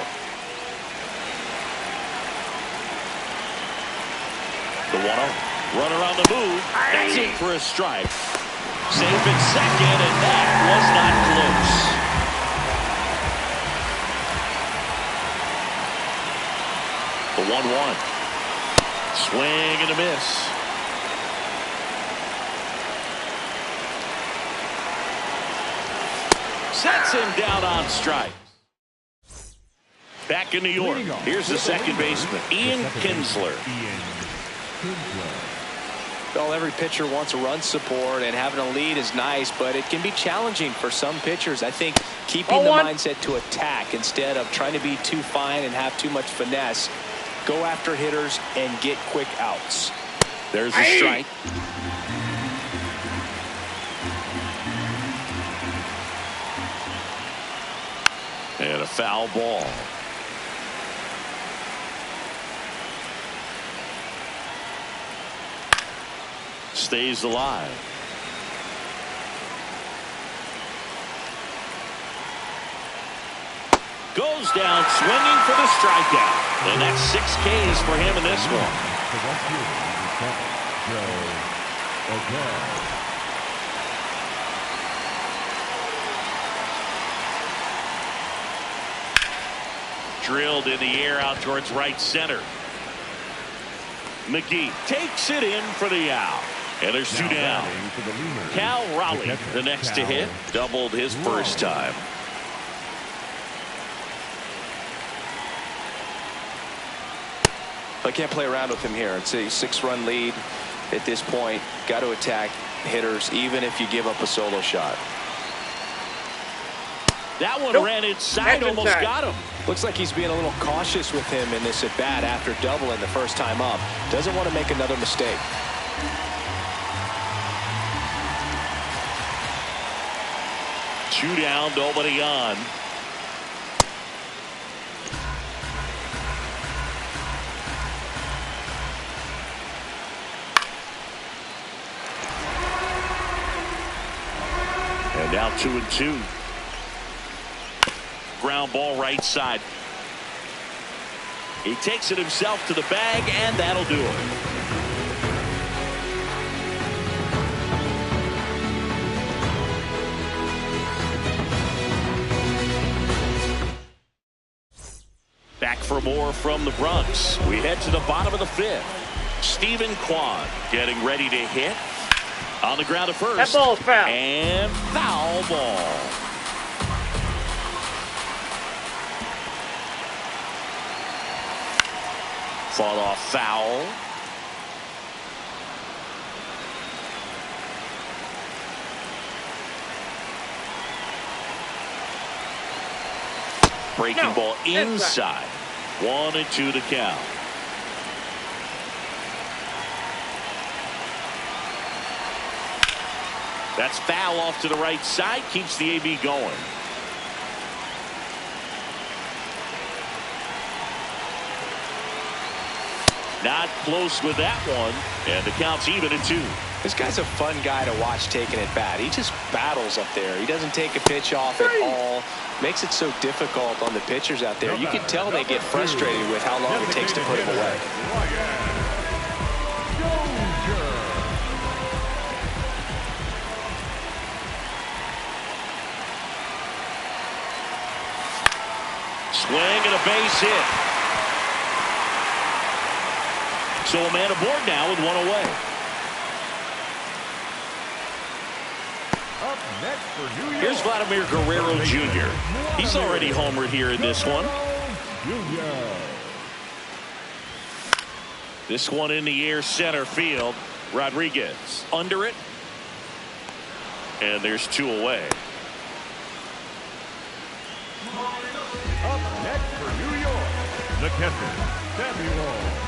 The 1-0. Runner on the move. That's in for a strike. Safe at second, and that was not close. The 1-1. Swing and a miss. Sets him down on strike. Back in New York, here's the second baseman, Ian Kinsler. Well, every pitcher wants a run support, and having a lead is nice, but it can be challenging for some pitchers. I think keeping the mindset to attack instead of trying to be too fine and have too much finesse. Go after hitters and get quick outs. There's a strike. And a foul ball. Stays alive. Goes down swinging for the strikeout. And that's 6 Ks for him in this one. Drilled in the air out towards right center. McGee takes it in for the out. And there's 2 down. Cal Raleigh, the next to hit, doubled his first time. I can't play around with him here. It's a 6-run lead at this point. Got to attack hitters even if you give up a solo shot. That one ran inside, almost got him. Looks like he's being a little cautious with him in this at bat after doubling the first time up. Doesn't want to make another mistake. Two down, nobody on. And now 2-2. Ground ball right side. He takes it himself to the bag, and that'll do it. Back for more from the Bronx. We head to the bottom of the 5th. Stephen Kwan getting ready to hit. On the ground at first. That ball's foul. And foul ball. Fought off foul. Breaking ball inside. 1-2 to count. That's foul off to the right side. Keeps the AB going. Not close with that one. And the count's even at 2. This guy's a fun guy to watch taking at bat. He just battles up there. He doesn't take a pitch off at all. Makes it so difficult on the pitchers out there. You can tell they get frustrated with how long it takes to put him away. Swing and a base hit. So a man aboard now with 1 away. Up next for New York. Here's Vladimir Guerrero Jr. He's already homered here in this one. This one in the air center field. Rodriguez under it. And there's 2 away. Up next for New York, the catcher, Samuel.